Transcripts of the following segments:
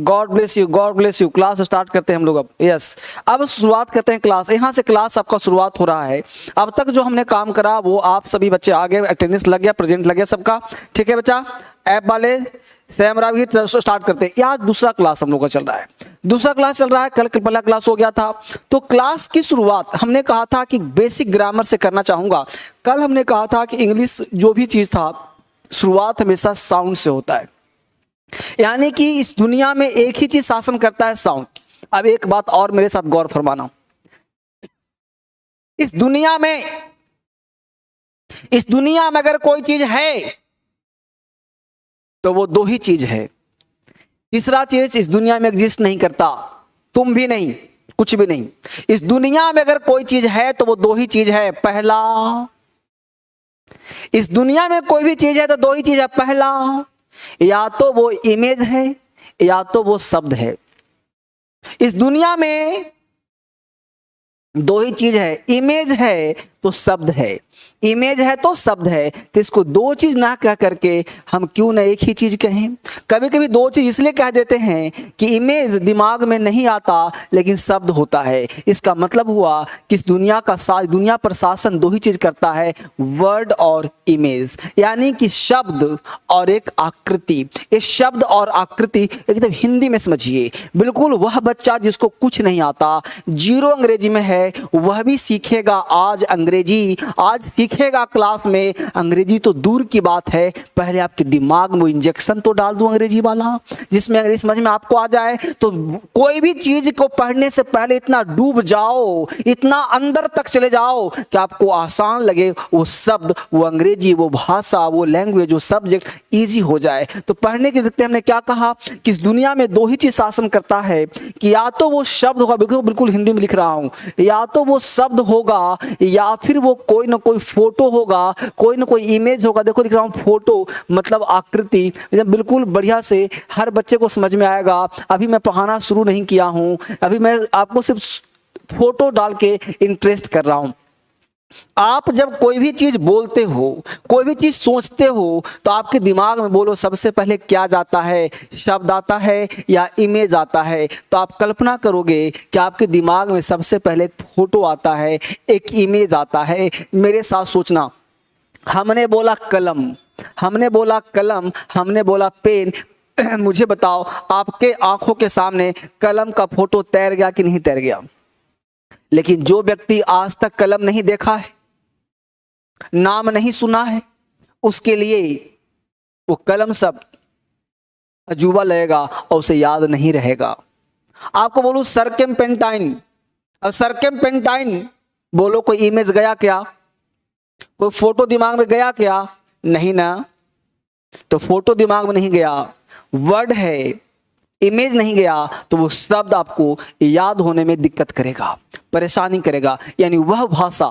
God bless you, God bless you. Class start करते हैं हम लोग अब। यस, अब शुरुआत करते हैं क्लास। यहाँ से क्लास आपका शुरुआत हो रहा है। अब तक जो हमने काम करा वो आप सभी बच्चे आ गए, अटेंडेंस लग गया, प्रेजेंट लग गया सबका, ठीक है बच्चा। ऐप वाले सैम रावी स्टार्ट करते हैं। आज दूसरा क्लास हम लोग का चल रहा है, दूसरा क्लास चल रहा है। कल पहला क्लास हो गया था। तो क्लास की शुरुआत हमने कहा था कि बेसिक ग्रामर से करना चाहूंगा। कल हमने कहा था कि इंग्लिश जो भी चीज था शुरुआत हमेशा साउंड से होता है, यानी कि इस दुनिया में एक ही चीज शासन करता है, साउंड। अब एक बात और मेरे साथ गौर फरमाना, इस दुनिया में अगर कोई चीज है तो वो दो ही चीज है। तीसरा चीज इस दुनिया में एग्जिस्ट नहीं करता, तुम भी नहीं, कुछ भी नहीं। इस दुनिया में अगर कोई चीज है तो वो दो ही चीज है। पहला, इस दुनिया में कोई भी चीज है तो दो ही चीज है। पहला, या तो वो इमेज है या तो वो शब्द है। इस दुनिया में दो ही चीज है, इमेज है तो शब्द है, इमेज है तो शब्द है। तो इसको दो चीज ना कह करके हम क्यों ना एक ही चीज कहें। कभी कभी दो चीज इसलिए कह देते हैं कि इमेज दिमाग में नहीं आता लेकिन शब्द होता है। इसका मतलब हुआ कि इस दुनिया पर शासन दो ही चीज करता है, वर्ड और इमेज, यानी कि शब्द और एक आकृति। इस शब्द और आकृति एकदम हिंदी में समझिए। बिल्कुल वह बच्चा जिसको कुछ नहीं आता, जीरो अंग्रेजी में है, वह भी सीखेगा आज अंग्रेजी, आज सीखेगा क्लास में अंग्रेजी। तो दूर की बात है, पहले आपके दिमाग में इंजेक्शन तो डाल दूं अंग्रेजी वाला, जिसमें अंग्रेजी समझ में आपको आ जाए। तो कोई भी चीज को पढ़ने से पहले इतना डूब जाओ, इतना अंदर तक चले जाओ कि आपको आसान लगे वो शब्द, वो अंग्रेजी, वो भाषा, वो लैंग्वेज, वो सब्जेक्ट इजी हो जाए। तो पढ़ने के देखते हमने क्या कहा कि इस दुनिया में दो ही चीज शासन करता है, कि या तो वो शब्द होगा, बिल्कुल हिंदी में लिख रहा हूं, या तो वो शब्द होगा या फिर वो कोई ना कोई फोटो होगा, कोई ना कोई इमेज होगा। देखो लिख रहा हूं फोटो मतलब आकृति, बिल्कुल बढ़िया से हर बच्चे को समझ में आएगा। अभी मैं पढ़ाना शुरू नहीं किया हूं, अभी मैं आपको सिर्फ फोटो डाल के इंटरेस्ट कर रहा हूं। आप जब कोई भी चीज बोलते हो, कोई भी चीज सोचते हो, तो आपके दिमाग में बोलो सबसे पहले क्या जाता है, शब्द आता है या इमेज आता है। तो आप कल्पना करोगे कि आपके दिमाग में सबसे पहले एक फोटो आता है, एक इमेज आता है। मेरे साथ सोचना, हमने बोला कलम, हमने बोला कलम, हमने बोला पेन। मुझे बताओ आपके आंखों के सामने कलम का फोटो तैर गया कि नहीं तैर गया? लेकिन जो व्यक्ति आज तक कलम नहीं देखा है, नाम नहीं सुना है, उसके लिए वो कलम शब्द अजूबा लगेगा और उसे याद नहीं रहेगा। आपको बोलूं सरकेम्पेंटाइन, अब सरकेम्पेंटाइन बोलो, कोई इमेज गया क्या? कोई फोटो दिमाग में गया क्या? नहीं ना। तो फोटो दिमाग में नहीं गया, वर्ड है, इमेज नहीं गया, तो वो शब्द आपको याद होने में दिक्कत करेगा, परेशानी करेगा। यानी वह भाषा,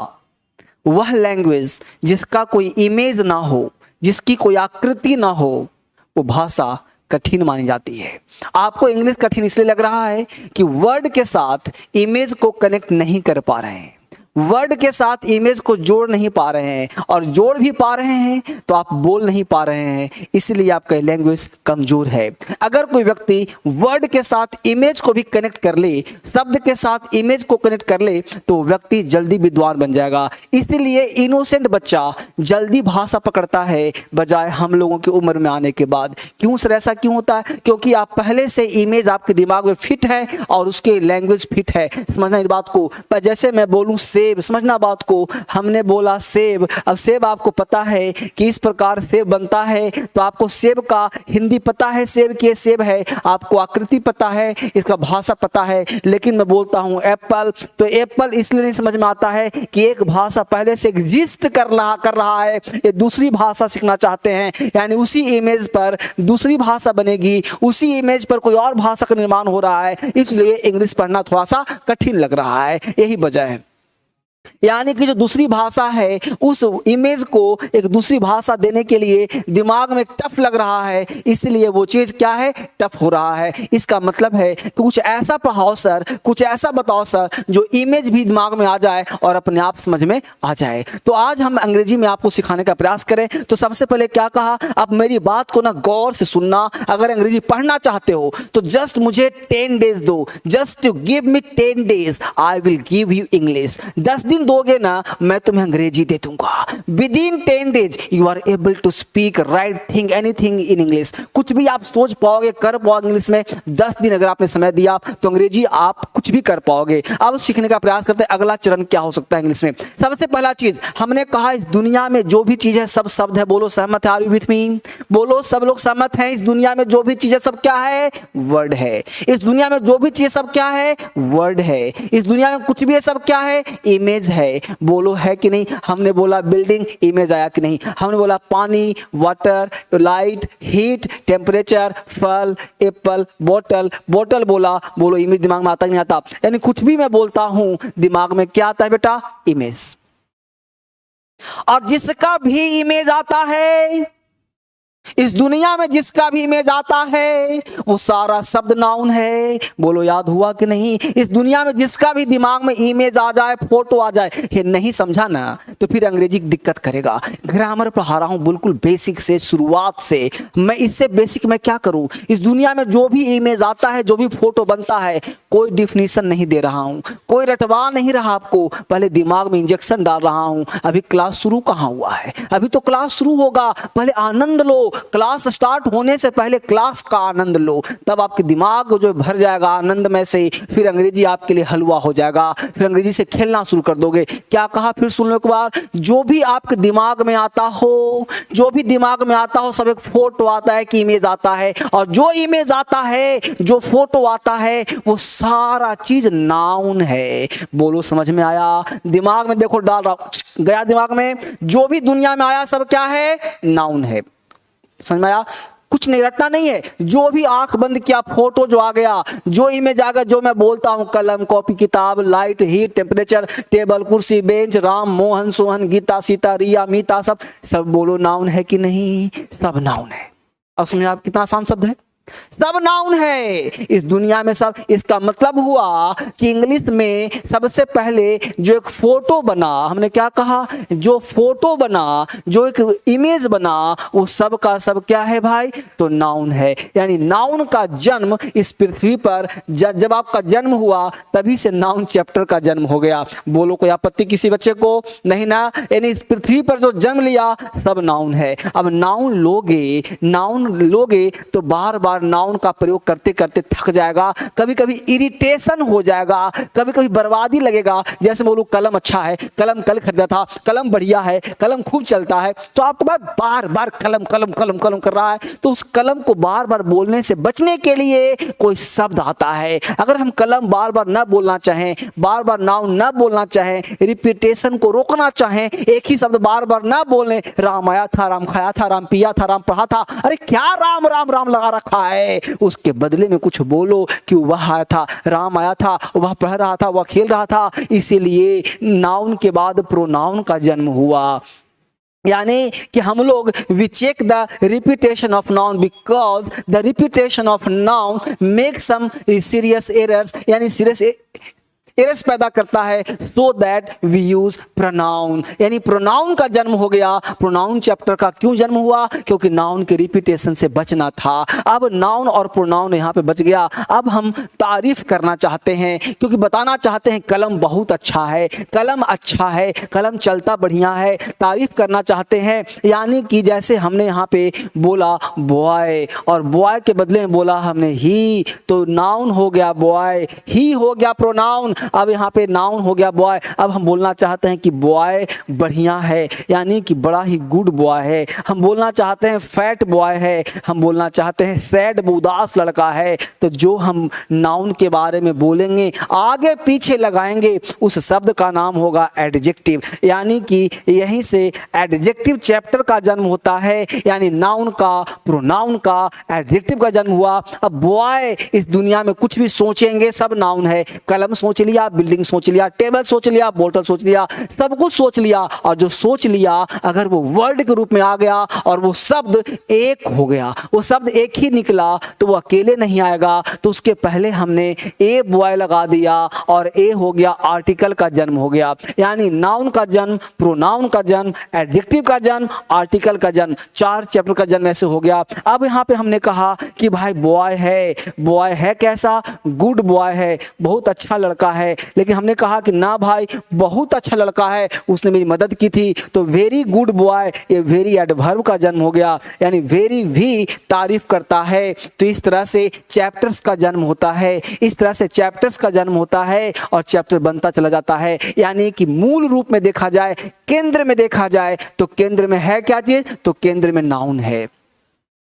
वह लैंग्वेज जिसका कोई इमेज ना हो, जिसकी कोई आकृति ना हो, वो भाषा कठिन मानी जाती है। आपको इंग्लिश कठिन इसलिए लग रहा है कि वर्ड के साथ इमेज को कनेक्ट नहीं कर पा रहे हैं, वर्ड के साथ इमेज को जोड़ नहीं पा रहे हैं, और जोड़ भी पा रहे हैं तो आप बोल नहीं पा रहे हैं, इसलिए आपका लैंग्वेज कमजोर है। अगर कोई व्यक्ति वर्ड के साथ इमेज को भी कनेक्ट कर ले, शब्द के साथ इमेज को कनेक्ट कर ले, तो व्यक्ति जल्दी विद्वान बन जाएगा। इसलिए इनोसेंट बच्चा जल्दी भाषा पकड़ता है बजाय हम लोगों की उम्र में आने के बाद। क्यों सर, ऐसा क्यों होता है? क्योंकि आप पहले से इमेज आपके दिमाग में फिट है और उसके लैंग्वेज फिट है। समझना इस बात को। पर जैसे मैं बोलूं सेब, समझना बात को, हमने बोला सेब, अब सेब आपको पता है कि इस प्रकार सेब बनता है, तो आपको सेब का हिंदी पता है, सेब की सेब है, आपको आकृति पता है, इसका भाषा पता है। लेकिन मैं बोलता हूं एप्पल, तो एप्पल इसलिए नहीं समझ में आता है कि एक भाषा पहले से एग्जिस्ट कर रहा है, ये दूसरी भाषा सीखना चाहते हैं, यानी उसी इमेज पर दूसरी भाषा बनेगी, उसी इमेज पर कोई और भाषा का निर्माण हो रहा है, इसलिए इंग्लिश पढ़ना थोड़ा सा कठिन लग रहा है। यही वजह है। यानी कि जो दूसरी भाषा है उस इमेज को एक दूसरी भाषा देने के लिए दिमाग में टफ लग रहा है, इसलिए वो चीज क्या है, टफ हो रहा है। इसका मतलब है कि कुछ ऐसा पढ़ाओ सर, कुछ ऐसा बताओ सर जो इमेज भी दिमाग में आ जाए और अपने आप समझ में आ जाए। तो आज हम अंग्रेजी में आपको सिखाने का प्रयास करें। तो सबसे पहले क्या कहा, आप मेरी बात को ना गौर से सुनना। अगर अंग्रेजी पढ़ना चाहते हो तो जस्ट मुझे 10 डेज दो, just give me 10 days, I will give you English. 10 दिन दोगे ना, मैं तुम्हें अंग्रेजी दे दूंगा। Within 10 days you are able to speak right thing anything in English. कुछ भी आप सोच पाओगे, कर पाओगे इंग्लिश में। 10 दिन अगर आपने समय दिया तो अंग्रेजी आप कुछ भी कर पाओगे। अब सीखने का प्रयास करते हैं अगला चरण क्या हो सकता है इंग्लिश में। सबसे पहला चीज हमने कहा, इस दुनिया में जो भी चीज है सब शब्द है। बोलो सहमत है, आर यू विथ मी? बोलो सब लोग सहमत हैं। इस दुनिया में जो भी चीज है सब क्या है, वर्ड है। इस दुनिया में जो भी चीज सब क्या है, वर्ड है। इस दुनिया में कुछ भी है सब क्या है, इमेज है। बोलो है कि नहीं? हमने बोला बिल्डिंग, इमेज आया कि नहीं? हमने बोला पानी, वाटर, लाइट, हीट, टेम्परेचर, फल, एप्पल, बोतल, बोतल बोला, बोलो इमेज दिमाग में आता कि नहीं आता? यानी कुछ भी मैं बोलता हूं दिमाग में क्या आता है बेटा, इमेज। और जिसका भी इमेज आता है, इस दुनिया में जिसका भी इमेज आता है वो सारा शब्द नाउन है। बोलो याद हुआ कि नहीं? इस दुनिया में जिसका भी दिमाग में इमेज आ जाए, फोटो आ जाए, ये नहीं समझा ना तो फिर अंग्रेजी दिक्कत करेगा। ग्रामर पढ़ा रहा हूं बिल्कुल बेसिक से, शुरुआत से। मैं इससे बेसिक मैं क्या करूं? इस दुनिया में जो भी इमेज आता है, जो भी फोटो बनता है, कोई डिफिनीशन नहीं दे रहा हूं, कोई रटवा नहीं रहा आपको, पहले दिमाग में इंजेक्शन डाल रहा हूं। अभी क्लास शुरू कहां हुआ है? अभी तो क्लास शुरू होगा, पहले आनंद लो। क्लास स्टार्ट होने से पहले क्लास का आनंद लो, तब आपके दिमाग जो भर जाएगा आनंद में से, फिर अंग्रेजी आपके लिए हलवा हो जाएगा। फिर अंग्रेजी से खेलना शुरू कर दोगे। क्या कहा फिर सुन लो एक बार, जो भी आपके दिमाग में आता हो, जो भी दिमाग में आता हो, सब एक फोटो आता है कि इमेज आता है, और जो इमेज आता है, जो फोटो आता है, वो सारा चीज नाउन है। बोलो समझ में आया? दिमाग में देखो डाल रहा गया, दिमाग में जो भी दुनिया में आया सब क्या है, नाउन है। समझ में आया? कुछ नहीं रटना नहीं है। जो भी आंख बंद किया, फोटो जो आ गया, जो इमेज आ गया, जो मैं बोलता हूं, कलम, कॉपी, किताब, लाइट, हीट, टेम्परेचर, टेबल, कुर्सी, बेंच, राम, मोहन, सोहन, गीता, सीता, रिया, मीता, सब बोलो नाउन है कि नहीं? सब नाउन है। अब समझे आप कितना आसान शब्द है? सब नाउन है इस दुनिया में सब। इसका मतलब हुआ कि इंग्लिश में सबसे पहले जो एक फोटो बना, हमने क्या कहा, जो फोटो बना, जो एक इमेज बना, वो सब का सब क्या है भाई, तो नाउन है। यानी नाउन का जन्म इस पृथ्वी पर जब आपका जन्म हुआ तभी से नाउन चैप्टर का जन्म हो गया। बोलो कोई आपत्ति किसी बच्चे को? नहीं ना? यानी इस पृथ्वी पर जो जन्म लिया सब नाउन है। अब नाउन लोगे तो बार बार नाउन का प्रयोग करते करते थक जाएगा, कभी कभी इरिटेशन हो जाएगा, कभी कभी बर्बादी लगेगा। जैसे बोलूं कलम अच्छा है, कलम कल खरीदा था, कलम बढ़िया है, कलम खूब चलता है, तो आपको बार बार कलम कलम कलम कलम कर रहा है, तो उस कलम को बार बार बोलने से बचने के लिए कोई शब्द आता है। अगर हम कलम बार बार ना बोलना चाहें, बार बार नाउन ना बोलना चाहें, रिपीटेशन को रोकना चाहें, एक ही शब्द बार बार ना बोलें, राम आया था, राम खाया था, राम पिया था, राम पढ़ा था, अरे क्या राम राम राम लगा रखा है, उसके बदले में कुछ बोलो कि वह आया था, राम आया था, वह पढ़ रहा था, वह खेल रहा था। इसीलिए नाउन के बाद प्रोनाउन का जन्म हुआ। यानी कि हम लोग we check the repetition of noun because the repetition of noun make some serious errors, यानी सीरियस एरर्स पैदा करता है, so that we use pronoun. यानी प्रोनाउन का जन्म हो गया। प्रोनाउन चैप्टर का क्यों जन्म हुआ? क्योंकि नाउन के रिपीटेशन से बचना था। अब नाउन और प्रोनाउन यहाँ पे बच गया। अब हम तारीफ करना चाहते हैं, क्योंकि बताना चाहते हैं कलम बहुत अच्छा है, कलम अच्छा है, कलम चलता बढ़िया है, तारीफ करना चाहते हैं। यानी कि जैसे हमने यहाँ पे बोला बॉय, और बॉय के बदले में बोला हमने ही, तो नाउन हो गया बॉय, ही हो गया प्रोनाउन। अब यहाँ पे नाउन हो गया बॉय। अब हम बोलना चाहते हैं कि बॉय बढ़िया है, यानी कि बड़ा ही गुड बॉय है। हम बोलना चाहते हैं फैट बॉय है, हम बोलना चाहते हैं सैड उदास लड़का है। तो जो हम नाउन के बारे में बोलेंगे, आगे पीछे लगाएंगे, उस शब्द का नाम होगा एडजेक्टिव। यानी कि यहीं से एडजेक्टिव चैप्टर का जन्म होता है। यानी नाउन का, प्रोनाउन का, एडजेक्टिव का जन्म हुआ। अब बॉय, इस दुनिया में कुछ भी सोचेंगे सब नाउन है। कलम सोच लिया, बिल्डिंग सोच लिया, टेबल सोच लिया, बोतल सोच लिया, सब कुछ सोच लिया, और जो सोच लिया अगर वो वर्ड के रूप में आ गया और वो शब्द एक हो गया, वो शब्द एक ही निकला, तो वो अकेले नहीं आएगा। तो उसके पहले हमने ए बॉय लगा दिया और ए हो गया आर्टिकल का जन्म हो गया, यानी नाउन का जन्म, प्रोनाउन का जन्म, एडजेक्टिव का जन्म, आर्टिकल का जन्म, 4 चैप्टर का जन्म ऐसे हो गया। अब यहाँ पे हमने कहा कि भाई बॉय है कैसा, गुड बॉय है, बहुत अच्छा लड़का है। लेकिन हमने कहा कि ना भाई बहुत अच्छा लड़का है, उसने मेरी मदद की थी, तो वेरी गुड बॉय, ये वेरी एडवर्ब का जन्म हो गया, यानी वेरी भी तारीफ करता है। तो इस तरह से चैप्टर्स का जन्म होता है, इस तरह से चैप्टर्स का जन्म होता है और चैप्टर बनता चला जाता है। यानी कि मूल रूप में देखा जाए, केंद्र में देखा जाए, तो केंद्र में है क्या चीज, तो केंद्र में नाउन है।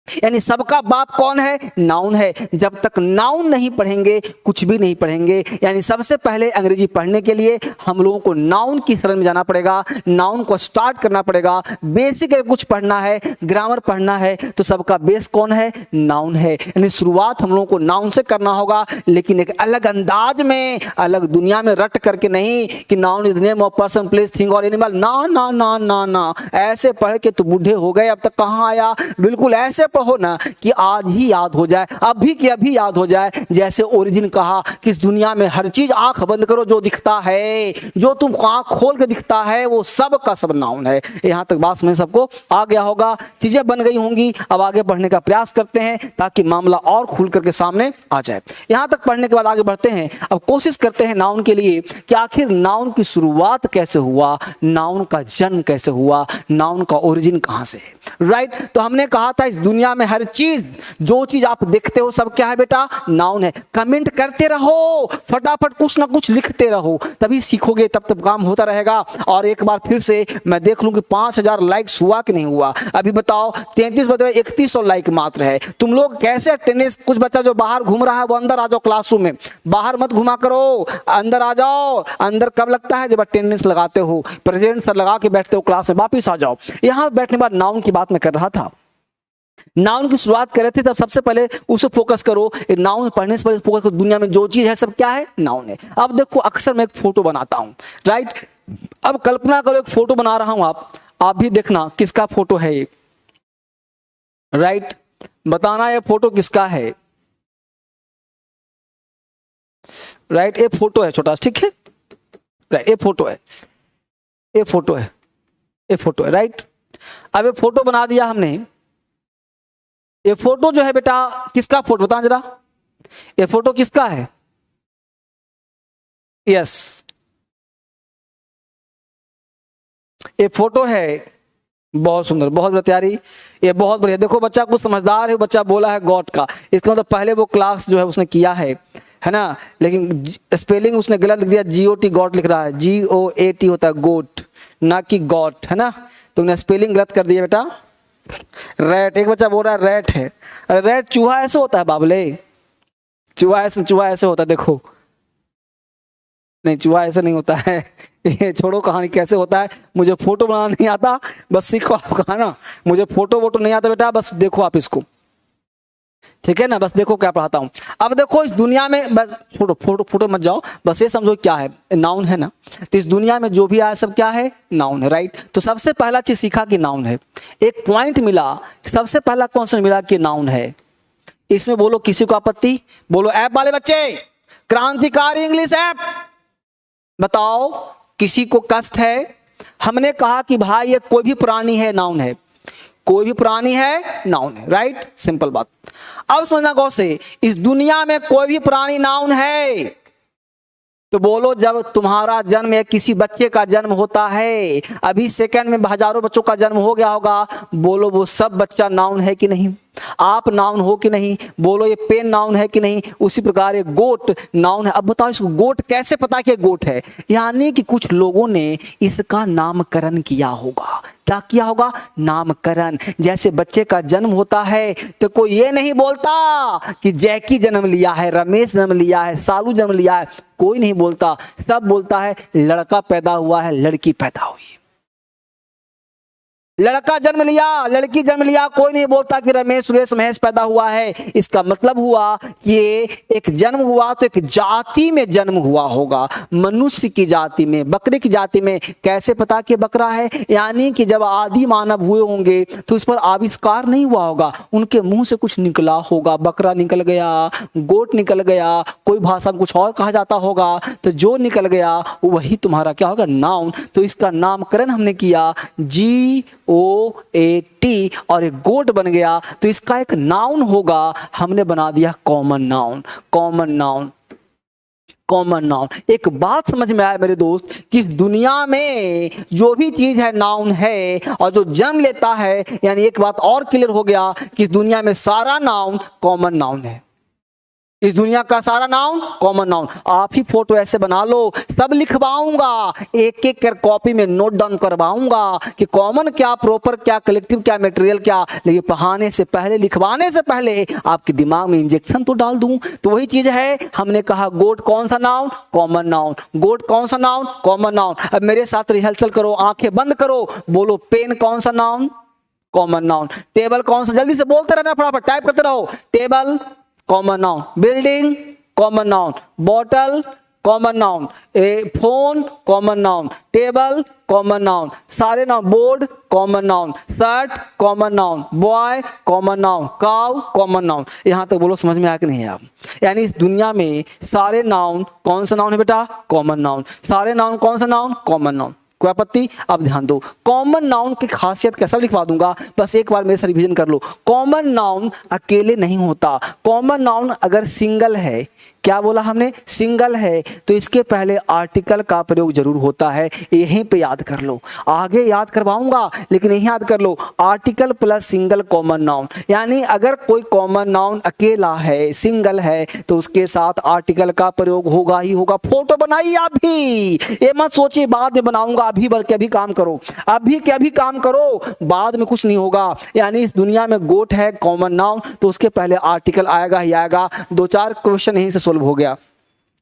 यानी सबका बाप कौन है, नाउन है। जब तक नाउन नहीं पढ़ेंगे कुछ भी नहीं पढ़ेंगे। यानी सबसे पहले अंग्रेजी पढ़ने के लिए हम लोगों को नाउन की शरण में जाना पड़ेगा, नाउन को स्टार्ट करना पड़ेगा। बेसिक कुछ पढ़ना है, ग्रामर पढ़ना है, तो सबका बेस कौन है, नाउन है। यानी शुरुआत हम लोगों को नाउन से करना होगा, लेकिन एक अलग अंदाज में, अलग दुनिया में रट करके नहीं कि noun is name of person, place, thing और एनिमल। ना ना ना ना ना, ऐसे पढ़ के तो बूढ़े हो गए, अब तक कहाँ आया। बिल्कुल ऐसे हो ना कि आज ही याद हो जाए, अभी के अभी याद हो जाए। जैसे ओरिजिन कहा कि इस दुनिया में हर चीज आंख बंद करो जो दिखता है, जो तुम आंख खोल के दिखता है वो सब का सब नाउन है। यहां तक बात में सबको आ गया होगा, चीजें बन गई होंगी। अब आगे बढ़ने का प्रयास करते हैं ताकि मामला और खुल करके सामने आ जाए। यहां तक पढ़ने के बाद आगे बढ़ते हैं। अब कोशिश करते हैं नाउन के लिए कि आखिर नाउन की शुरुआत कैसे हुआ, नाउन का जन्म कैसे हुआ, नाउन का ओरिजिन कहां से है। राइट, तो हमने कहा था इस दुनिया में हर चीज, जो चीज आप देखते हो सब क्या है बेटा, नाउन है। कमेंट करते रहो, फटाफट कुछ ना कुछ लिखते रहो, तभी सीखोगे, तब तब काम होता रहेगा। और एक बार फिर से मैं देख लूं कि 5000 लाइक्स हुआ कि नहीं हुआ। अभी बताओ 33 बजे 3100 लाइक मात्र है। तुम लोग कैसे अटेंडेंस, कुछ बच्चा जो बाहर घूम रहा है वो अंदर आ जाओ क्लासरूम में, बाहर मत घुमा करो, अंदर आ जाओ। अंदर कब लगता है, जब अटेंडेंस लगाते हो, प्रेजेंट सर लगा के बैठते हो क्लास में, वापिस आ जाओ। यहां बैठने के बाद नाउन की बात मैं कर रहा था, नाउन की शुरुआत कर रहे थे, तब सबसे पहले उसे फोकस करो। नाउन पढ़ने से पहले फोकस करो, दुनिया में जो चीज है सब क्या है, नाउन है। अब देखो अक्सर मैं एक फोटो बनाता हूं, राइट। अब कल्पना करो एक फोटो बना रहा हूं, आप भी देखना किसका फोटो है ये, राइट। बताना ये फोटो किसका है, राइट। ये फोटो है छोटा, ठीक है, राइट। ये फोटो है, ये फोटो है, ये फोटो है, राइट। अब ये फोटो बना दिया हमने। ये फोटो जो है बेटा किसका फोटो, बता जरा, ये फोटो किसका है, यस, ये फोटो है, बहुत सुंदर, बहुत प्यारी, ये बहुत बढ़िया। देखो बच्चा कुछ समझदार है, बच्चा बोला है गॉड का, इसका मतलब पहले वो क्लास जो है उसने किया है ना, लेकिन स्पेलिंग उसने गलत लिख दिया, GOT गॉट लिख रहा है, GOAT होता है गोट, ना कि गॉट, है ना। तुमने स्पेलिंग गलत कर दिया बेटा। रैट, एक बच्चा बोल रहा है रैट है, अरे रैट चूहा ऐसे होता है बाबले, चूहा ऐसे होता है, देखो नहीं चूहा ऐसे नहीं होता है। ये छोड़ो कहानी कैसे होता है, मुझे फोटो बनाना नहीं आता, बस सीखो आप, कहा ना मुझे फोटो वोटो नहीं आता बेटा, बस देखो आप इसको, ठीक है ना, बस देखो क्या पढ़ाता हूं। अब देखो इस दुनिया में, बस फोटो मत जाओ, बस ये समझो क्या है, नाउन है ना। तो इस दुनिया में जो भी आया सब क्या है, नाउन है, राइट। तो सबसे पहला चीज सीखा कि नाउन है। एक पॉइंट मिला, सबसे पहला क्वेश्चन मिला कि नाउन है। इसमें बोलो किसी को आपत्ति, बोलो ऐप वाले बच्चे, क्रांतिकारी इंग्लिश ऐप, बताओ किसी को कष्ट है। हमने कहा कि भाई ये कोई भी प्राणी है, नाउन है, कोई भी प्राणी है, नाउन है, राइट, सिंपल बात। अब समझना गौर से, इस दुनिया में कोई भी प्राणी नाउन है, तो बोलो जब तुम्हारा जन्म या किसी बच्चे का जन्म होता है, अभी सेकंड में हजारों बच्चों का जन्म हो गया होगा, बोलो वो सब बच्चा नाउन है कि नहीं, आप नाउन हो कि नहीं, बोलो ये पेन नाउन है कि नहीं। उसी प्रकार ये गोट नाउन है। अब बताओ इसको गोट कैसे पता कि गोट है, यानी कि कुछ लोगों ने इसका नामकरण किया होगा। क्या किया होगा, नामकरण। जैसे बच्चे का जन्म होता है तो कोई ये नहीं बोलता कि जैकी जन्म लिया है, रमेश जन्म लिया है, सालू जन्म लिया है, कोई नहीं बोलता, सब बोलता है लड़का पैदा हुआ है, लड़की पैदा हुई। लड़का जन्म लिया, लड़की जन्म लिया, कोई नहीं बोलता कि रमेश सुरेश महेश पैदा हुआ है। इसका मतलब हुआ कि ये एक जन्म हुआ तो एक जाति में जन्म हुआ होगा, मनुष्य की जाति में, बकरे की जाति में। कैसे पता कि बकरा है? यानी कि जब आदि मानव हुए होंगे तो इस पर आविष्कार नहीं हुआ होगा, उनके मुंह से कुछ निकला होगा, बकरा निकल गया, गोट निकल गया, कोई भाषा में कुछ और कहा जाता होगा, तो जो निकल गया वही तुम्हारा क्या होगा? नाउन। तो इसका नामकरण हमने किया GOAT और एक गोट बन गया, तो इसका एक नाउन होगा, हमने बना दिया common noun. Common noun, common noun. एक बात समझ में आया मेरे दोस्त कि इस दुनिया में जो भी चीज है नाउन है, और जो जन्म लेता है, यानी एक बात और क्लियर हो गया कि इस दुनिया में सारा नाउन कॉमन नाउन है। इस दुनिया का सारा नाउन कॉमन नाउन। आप ही फोटो ऐसे बना लो, सब लिखवाऊंगा, एक एक कर कॉपी में नोट डाउन करवाऊंगा कि कॉमन क्या, प्रॉपर क्या, कलेक्टिव क्या, मटेरियल क्या, लेकिन पढ़ाने से पहले, लिखवाने से पहले आपके दिमाग में इंजेक्शन तो डाल दूं। तो वही चीज है, हमने कहा गोट कौन सा नाउन? Common noun. गोट कौन सा नाउन? Common noun. अब मेरे साथ रिहर्सल करो, आंखें बंद करो, बोलो पेन कौन सा नाउन? Common noun. टेबल कौन सा? जल्दी से बोलते रहना, फटाफट टाइप करते रहो। Table common noun, building common noun, bottle common noun, phone common noun, table common noun, सारे noun, board common noun, shirt common noun, boy common noun, cow common noun. यहां तक बोलो समझ में आया कि नहीं आप? यानी इस दुनिया में सारे नाउन कौन सा नाउन है बेटा? Common noun. सारे नाउन कौन सा नाउन? Common noun. कोई आपत्ति? अब ध्यान दो, कॉमन नाउन की खासियत कैसा लिखवा दूंगा, बस एक बार मेरे से रिवीजन कर लो। कॉमन नाउन अकेले नहीं होता। कॉमन नाउन अगर सिंगल है, क्या बोला हमने? सिंगल है, तो इसके पहले आर्टिकल का प्रयोग जरूर होता है। यहीं पे याद कर लो, आगे याद करवाऊंगा लेकिन यहीं याद कर लो, article plus single common noun. यानी अगर कोई कॉमन नाउन अकेला है, सिंगल है, तो उसके साथ आर्टिकल का प्रयोग होगा ही होगा। फोटो बनाइए आप भी, ये मत सोचिए बाद में बनाऊंगा, अभी के अभी काम करो, अभी के अभी काम करो, बाद में कुछ नहीं होगा। यानी इस दुनिया में गोट है कॉमन नाउन, तो उसके पहले आर्टिकल आएगा ही आएगा। दो चार क्वेश्चन यहीं से सोल्व हो गया।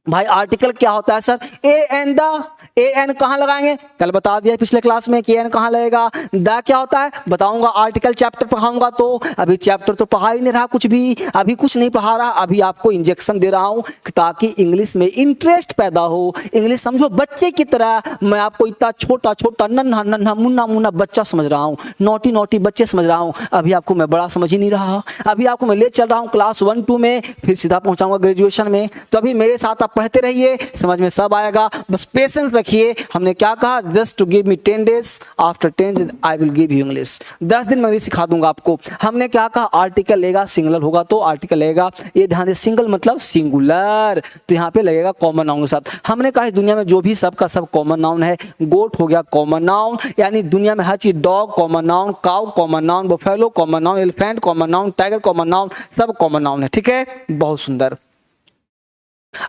भाई आर्टिकल क्या होता है sir? A an the, a an कहां लगाएंगे? कल बता दिया पिछले क्लास में कि एन कहां लगेगा। द क्या होता है बताऊंगा, आर्टिकल चैप्टर पढ़ाऊंगा, तो अभी चैप्टर तो पढ़ा ही नहीं रहा, कुछ भी अभी कुछ नहीं पढ़ा रहा, अभी आपको इंजेक्शन दे रहा हूं ताकि इंग्लिश में इंटरेस्ट पैदा हो। इंग्लिश समझो बच्चे की तरह, मैं आपको इतना छोटा छोटा नन्हा नन्हा मुन्ना मुन्ना बच्चा समझ रहा हूँ, नोटी नोटी बच्चे समझ रहा हूँ। अभी आपको मैं बड़ा समझ ही नहीं रहा, अभी आपको मैं ले चल रहा हूँ क्लास 1 2 में, फिर सीधा पहुंचाऊंगा ग्रेजुएशन में। तो अभी मेरे साथ आप पढ़ते रहिए, समझ में सब आएगा, बस पेशेंस रखिए। हमने क्या कहा? Just to give me 10 days, after 10 days I will give you English. 10 दिन में इंग्लिश सिखा दूंगा आपको। हमने क्या कहा? आर्टिकल लेगा, सिंगुलर होगा तो आर्टिकल लगेगा, ये ध्यान दे, सिंगल मतलब सिंगुलर, तो यहाँ पे लगेगा कॉमन नाउन के साथ। हमने कहा इस दुनिया में जो भी सब का सब कॉमन नाउन है, गोट हो गया कॉमन नाउन, यानी दुनिया में हर चीज, dog common noun, cow common noun, buffalo common noun, elephant common noun, tiger common noun, सब कॉमन नाउन है। ठीक है, बहुत सुंदर।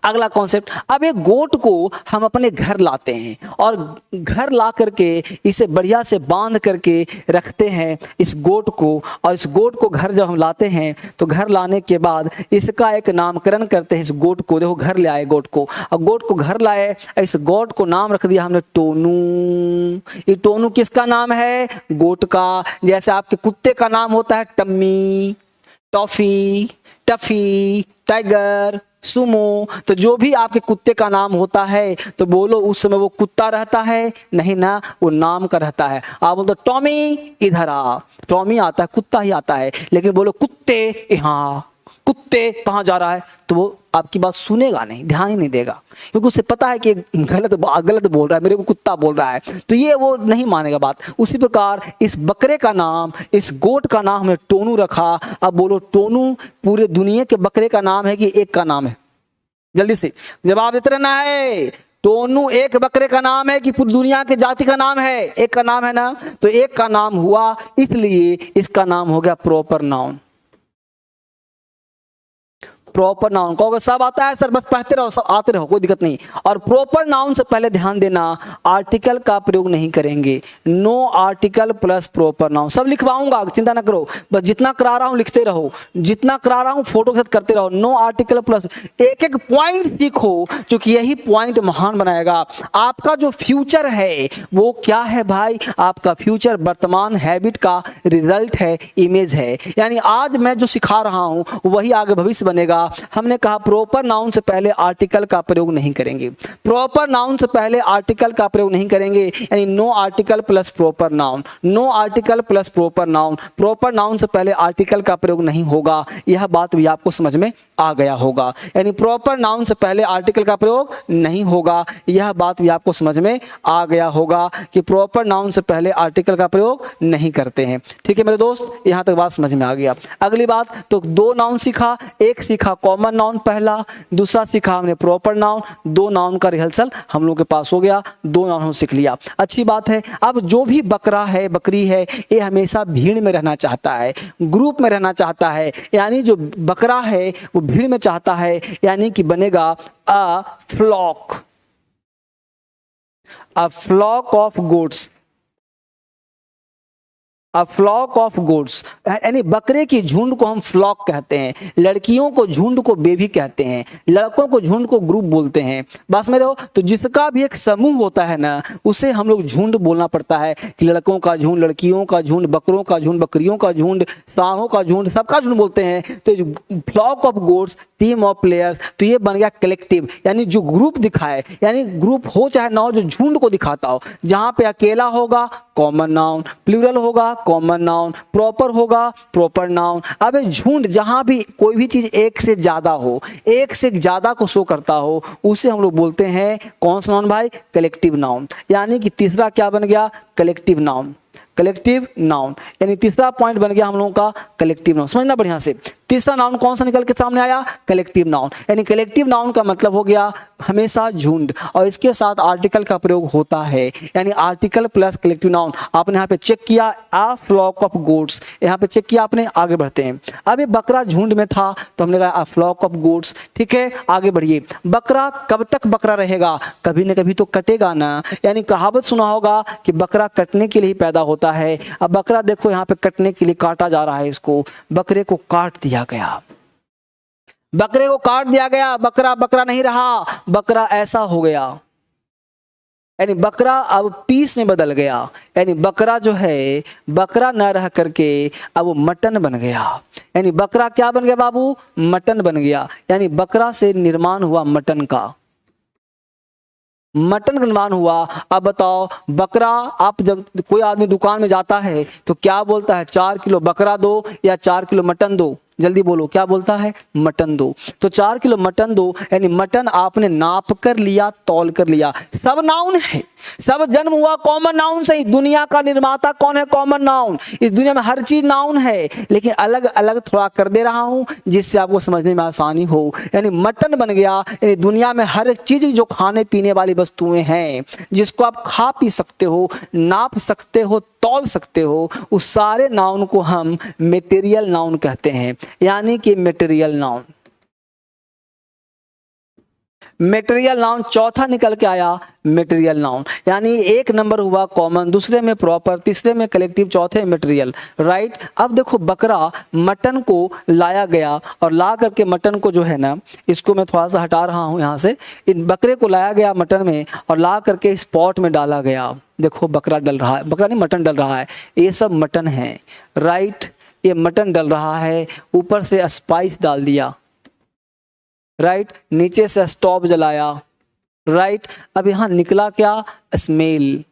अगला कॉन्सेप्ट, अब एक गोट को हम अपने घर लाते हैं और घर ला करके इसे बढ़िया से बांध करके रखते हैं इस गोट को, और इस गोट को घर जब हम लाते हैं तो घर लाने के बाद इसका एक नामकरण करते हैं। इस गोट को देखो, घर ले आए गोट को, और गोट को घर लाए, इस गोट को नाम रख दिया हमने टोनू। ये टोनू किसका नाम है? गोट का। जैसे आपके कुत्ते का नाम होता है Tommy, Toffee, Tuffy, Tiger, Sumo, तो जो भी आपके कुत्ते का नाम होता है तो बोलो उस समय वो कुत्ता रहता है? नहीं ना, वो नाम का रहता है। आप बोलते टॉमी इधर आ, टॉमी आता है, कुत्ता ही आता है, लेकिन बोलो कुत्ते यहाँ, कुत्ते कहाँ जा रहा है, तो वो आपकी बात सुनेगा नहीं, ध्यान ही नहीं देगा, क्योंकि उसे पता है कि गलत बोल रहा है, मेरे को कुत्ता बोल रहा है, तो ये वो नहीं मानेगा बात। उसी प्रकार इस बकरे का नाम, इस गोट का नाम हमने टोनू रखा। अब बोलो टोनू पूरे दुनिया के बकरे का नाम है कि एक का नाम है? जल्दी से जवाब देते रहना है। टोनू एक बकरे का नाम है कि पूरी दुनिया के जाति का नाम है? एक का नाम है ना, तो एक का नाम हुआ, इसलिए इसका नाम हो गया प्रॉपर नाउन। प्रॉपर नाउन कहोगे सब आता है सर, बस पढ़ते रहो, सब आते रहो, कोई दिक्कत नहीं। और प्रॉपर नाउन से पहले ध्यान देना, आर्टिकल का प्रयोग नहीं करेंगे। No article plus proper noun. सब लिखवाऊंगा, चिंता ना करो, बस जितना करा रहा हूं लिखते रहो, जितना करा रहा हूं फोटो के साथ करते रहो। नो आर्टिकल प्लस, एक एक पॉइंट सीखो, क्योंकि यही पॉइंट महान बनाएगा। आपका जो फ्यूचर है वो क्या है भाई? आपका फ्यूचर वर्तमान हैबिट का रिजल्ट है, इमेज है। यानी आज मैं जो सिखा रहा हूं वही आगे भविष्य बनेगा। हमने कहा प्रॉपर नाउन से पहले आर्टिकल का प्रयोग नहीं करेंगे, प्रॉपर नाउन से पहले आर्टिकल का प्रयोग नहीं करेंगे, यानी no article plus proper noun, no article plus proper noun, proper noun से पहले आर्टिकल का प्रयोग नहीं होगा। यह बात भी आपको समझ में आ गया होगा, यानी प्रॉपर नाउन से पहले आर्टिकल का प्रयोग नहीं होगा। यह बात भी आपको समझ में आ गया होगा कि प्रॉपर नाउन से पहले आर्टिकल का प्रयोग नहीं करते हैं। ठीक है मेरे दोस्त, यहां तक बात समझ में आ गया। अगली बात, तो दो नाउन सीखा, एक सीखा कॉमन नाउन पहला, दूसरा सीखा हमने प्रॉपर नाउन। दो नाउन का रिहर्सल हम लोग के पास हो गया, दो नाउन हम सीख लिया, अच्छी बात है। अब जो भी बकरा है, बकरी है, ये हमेशा भीड़ में रहना चाहता है, ग्रुप में रहना चाहता है। यानी जो बकरा है वो भीड़ में चाहता है, यानी कि बनेगा a flock, a flock of goats, a flock of goats, यानी बकरे की झुंड को हम फ्लॉक कहते हैं, लड़कियों को झुंड को बेबी कहते हैं, लड़कों को झुंड को ग्रुप बोलते हैं। बस में रहो, तो जिसका भी एक समूह होता है ना, उसे हम लोग झुंड बोलना पड़ता है कि लड़कों का झुंड, लड़कियों का झुंड, बकरों का झुंड, बकरियों का झुंड, सांडों का झुंड, सबका झुंड बोलते हैं। तो flock of goats, team of players, तो ये बन गया कलेक्टिव, यानी जो ग्रुप दिखाए, यानी ग्रुप हो चाहे ना हो, जो झुंड को दिखाता हो। जहां पे अकेला होगा कॉमन नाउन, प्लूरल होगा कॉमन नाउन, प्रॉपर होगा प्रॉपर नाउन। अब झुंड जहां भी कोई भी चीज एक से ज्यादा हो, एक से ज्यादा को शो करता हो, उसे हम लोग बोलते हैं कौन सा नाउन भाई? Collective noun. यानी कि तीसरा क्या बन गया? कलेक्टिव नाउन, कलेक्टिव नाउन, यानी तीसरा पॉइंट बन गया हम लोगों का कलेक्टिव नाउन। समझना बढ़िया से, तीसरा नाउन कौन सा निकल के सामने आया? Collective noun. यानी कलेक्टिव नाउन का मतलब हो गया हमेशा झुंड, और इसके साथ आर्टिकल का प्रयोग होता है, यानी आर्टिकल प्लस कलेक्टिव नाउन। आपने यहाँ पे चेक किया अ फ्लॉक ऑफ गोट्स, यहाँ पे चेक किया आपने। आगे बढ़ते हैं। अब ये बकरा झुंड में था तो हमने कहा अ फ्लॉक ऑफ गोट्स। ठीक है, आगे बढ़िए। बकरा कब तक बकरा रहेगा? कभी न कभी तो कटेगा ना। यानी कहावत सुना होगा कि बकरा कटने के लिए ही पैदा होता है। अब बकरा देखो यहाँ पे कटने के लिए काटा जा रहा है, इसको बकरे को काट दिया गया, बकरे को काट दिया गया, बकरा बकरा नहीं रहा, बकरा ऐसा हो गया, यानी बकरा अब पीस में बदल गया। यानी बकरा जो है, बकरा न रह करके अब वो मटन बन गया। यानी बकरा क्या बन गया बाबू? मटन बन गया। यानी बकरा से निर्माण हुआ मटन का, मटन का निर्माण हुआ। अब बताओ, बकरा, आप जब कोई आदमी दुकान में जाता है तो क्या बोलता है? 4 किलो बकरा दो या 4 किलो मटन दो? जल्दी बोलो, क्या बोलता है? मटन दो। तो 4 किलो मटन दो, यानी मटन आपने नाप कर लिया, तौल कर लिया। सब नाउन है, सब जन्म हुआ कॉमन नाउन से ही। दुनिया का निर्माता कौन है? Common noun. इस दुनिया में हर चीज नाउन है, लेकिन अलग अलग थोड़ा कर दे रहा हूं जिससे आपको समझने में आसानी हो। यानी मटन बन गया, यानी दुनिया में हर चीज जो खाने पीने वाली वस्तुएं हैं, जिसको आप खा पी सकते हो, नाप सकते हो, तौल सकते हो, उस सारे नाउन को हम मटेरियल नाउन कहते हैं। यानी कि मटेरियल नाउन, मटेरियल नाउन चौथा निकल के आया मटेरियल नाउन। यानी एक नंबर हुआ कॉमन, दूसरे में प्रॉपर, तीसरे में कलेक्टिव, चौथे मटेरियल। राइट। अब देखो, बकरा मटन को लाया गया, और ला करके मटन को जो है ना, इसको मैं थोड़ा सा हटा रहा हूं यहाँ से। इन बकरे को लाया गया मटन में, और ला करके इस पॉट में डाला गया। देखो बकरा डल रहा है, बकरा नहीं मटन डल रहा है, ये सब मटन है। राइट, ये मटन डल रहा है, ऊपर से स्पाइस डाल दिया। राइट, नीचे से स्टोव जलाया। राइट, अब यहां निकला क्या? स्मेल।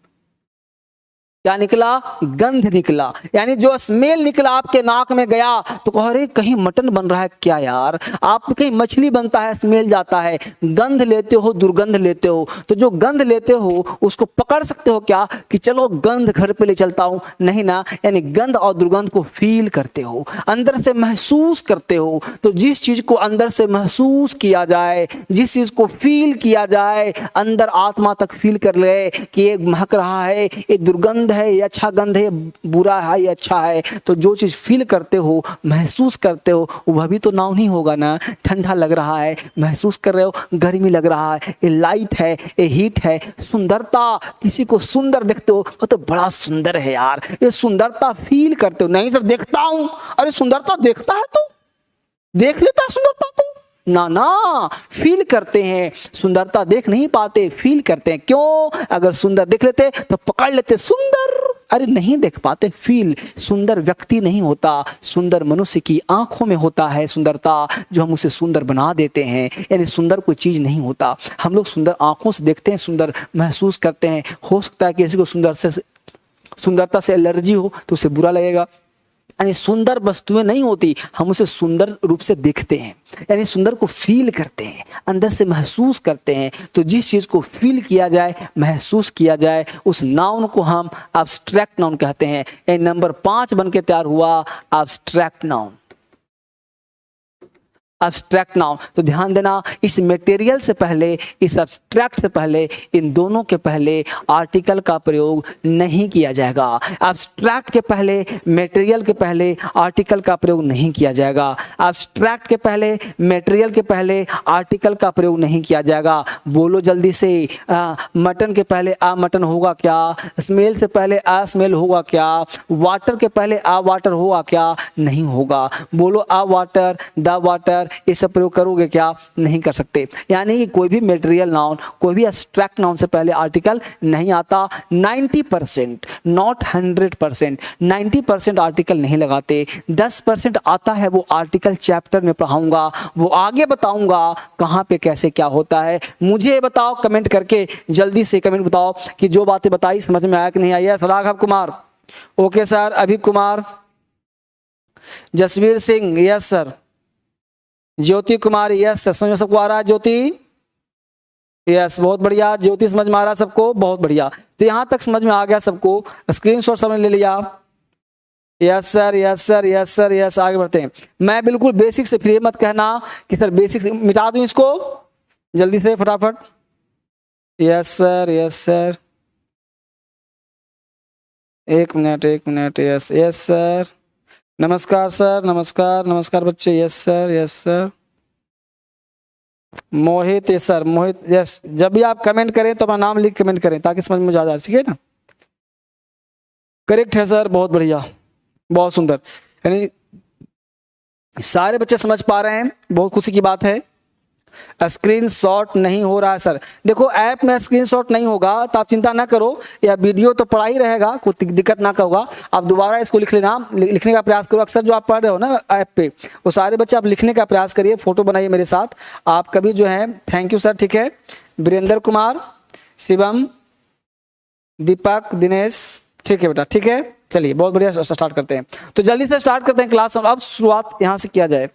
क्या निकला? गंध निकला। यानी जो स्मेल निकला आपके नाक में गया तो कह रहे कहीं मटन बन रहा है क्या यार? आप कहीं मछली बनता है, स्मेल जाता है, गंध लेते हो, दुर्गंध लेते हो। तो जो गंध लेते हो उसको पकड़ सकते हो क्या कि चलो गंध घर पे ले चलता हूं? नहीं ना। यानी गंध और दुर्गंध को फील करते हो, अंदर से महसूस करते हो। तो जिस चीज को अंदर से महसूस किया जाए, जिस चीज को फील किया जाए, अंदर आत्मा तक फील कर ले कि ये महक रहा है, ये दुर्गंध है, ये अच्छा गंध है, बुरा है, ये अच्छा है। तो जो चीज़ फील करते हो, महसूस करते हो, वह भी तो नाउन ही होगा ना। ठंडा लग रहा है, महसूस कर रहे हो, गर्मी लग रहा है, ये लाइट है, ये हीट है। सुंदरता, किसी को सुंदर देखते हो, वो तो बड़ा सुंदर है यार, ये सुंदरता फील करते हो। नहीं सर देखता हूं, अरे सुंदरता देखता है तो देख लेता है सुंदरता को ना, ना फील करते हैं। सुंदरता देख नहीं पाते, फील करते हैं। क्यों? अगर सुंदर देख लेते तो पकड़ लेते सुंदर, अरे नहीं देख पाते, फील। सुंदर व्यक्ति नहीं होता, सुंदर मनुष्य की आंखों में होता है सुंदरता, जो हम उसे सुंदर बना देते हैं। यानी सुंदर कोई चीज नहीं होता, हम लोग सुंदर आंखों से देखते हैं, सुंदर महसूस करते हैं। हो सकता है कि किसी को सुंदरता से एलर्जी हो तो उसे बुरा लगेगा। यानी सुंदर वस्तुएं नहीं होती, हम उसे सुंदर रूप से देखते हैं, यानी सुंदर को फील करते हैं, अंदर से महसूस करते हैं। तो जिस चीज को फील किया जाए, महसूस किया जाए, उस नाउन को हम एब्स्ट्रैक्ट नाउन कहते हैं। ये नंबर 5 बन के तैयार हुआ एब्स्ट्रैक्ट नाउन। एब्स्ट्रैक्ट नाउन, तो ध्यान देना, इस मटेरियल से पहले, इस एब्स्ट्रैक्ट से पहले, इन दोनों के पहले आर्टिकल का प्रयोग नहीं किया जाएगा। एब्स्ट्रैक्ट के पहले, मटेरियल के पहले आर्टिकल का प्रयोग नहीं किया जाएगा। एब्स्ट्रैक्ट के पहले, मटेरियल के पहले आर्टिकल का प्रयोग नहीं किया जाएगा। बोलो जल्दी से, मटन के पहले आ मटन होगा क्या? स्मेल से पहले आ स्मेल होगा क्या? वाटर के पहले आ वाटर होगा क्या? नहीं होगा। बोलो आ वाटर, द वाटर, ये सब प्रयोग करोगे क्या? नहीं कर सकते। यानी कि कोई भी मटेरियल नाउन, कोई भी एब्स्ट्रैक्ट नाउन से पहले आर्टिकल नहीं आता। 90%, नॉट 100%, 90% आर्टिकल नहीं लगाते। 10% आता है, वो आर्टिकल चैप्टर में पढ़ाऊंगा, वो आगे बताऊंगा कहां पे कैसे क्या होता है। मुझे बताओ कमेंट करके, जल्दी से कमेंट बताओ कि जो बातें बताई समझ में आया कि नहीं आया। राघव कुमार ओके सर, अभी कुमार, जसवीर सिंह यस सर, ज्योति कुमारी यस सर, समझ में सबको आ रहा है? ज्योति यस, बहुत बढ़िया। ज्योति समझ में आ रहा है सबको? बहुत बढ़िया। तो यहां तक समझ में आ गया सबको, स्क्रीनशॉट सबने ले लिया? Yes sir, yes sir, yes sir, yes. आगे बढ़ते हैं। मैं बिल्कुल बेसिक से, फिर मत कहना कि सर बेसिक मिटा दूं इसको, जल्दी से फटाफट। यस सर, यस सर, एक मिनट। यस यस सर, नमस्कार सर, नमस्कार नमस्कार बच्चे। Yes sir, yes sir. Mohit yes sir, Mohit yes. जब भी आप कमेंट करें तो अपना नाम लिख कमेंट करें ताकि समझ में आ जाए, ठीक है ना? करेक्ट है सर, बहुत बढ़िया, बहुत सुंदर। यानी सारे बच्चे समझ पा रहे हैं, बहुत खुशी की बात है। स्क्रीनशॉट नहीं हो रहा है सर। देखो ऐप में स्क्रीनशॉट नहीं होगा तो आप चिंता ना करो, या वीडियो तो पढ़ा ही रहेगा, कोई दिक्कत ना होगा। आप दोबारा इसको लिख लेना, लिखने का प्रयास करो। अक्सर जो आप पढ़ रहे हो ना ऐप पे, वो सारे बच्चे आप लिखने का प्रयास करिए, फोटो बनाइए मेरे साथ। आप कभी जो है, थैंक यू सर, ठीक है। वीरेंद्र कुमार, शिवम, दीपक, दिनेश, ठीक है बेटा, ठीक है। चलिए बहुत बढ़िया, स्टार्ट करते हैं। तो जल्दी से स्टार्ट करते हैं क्लास। अब शुरुआत यहाँ से किया जाए,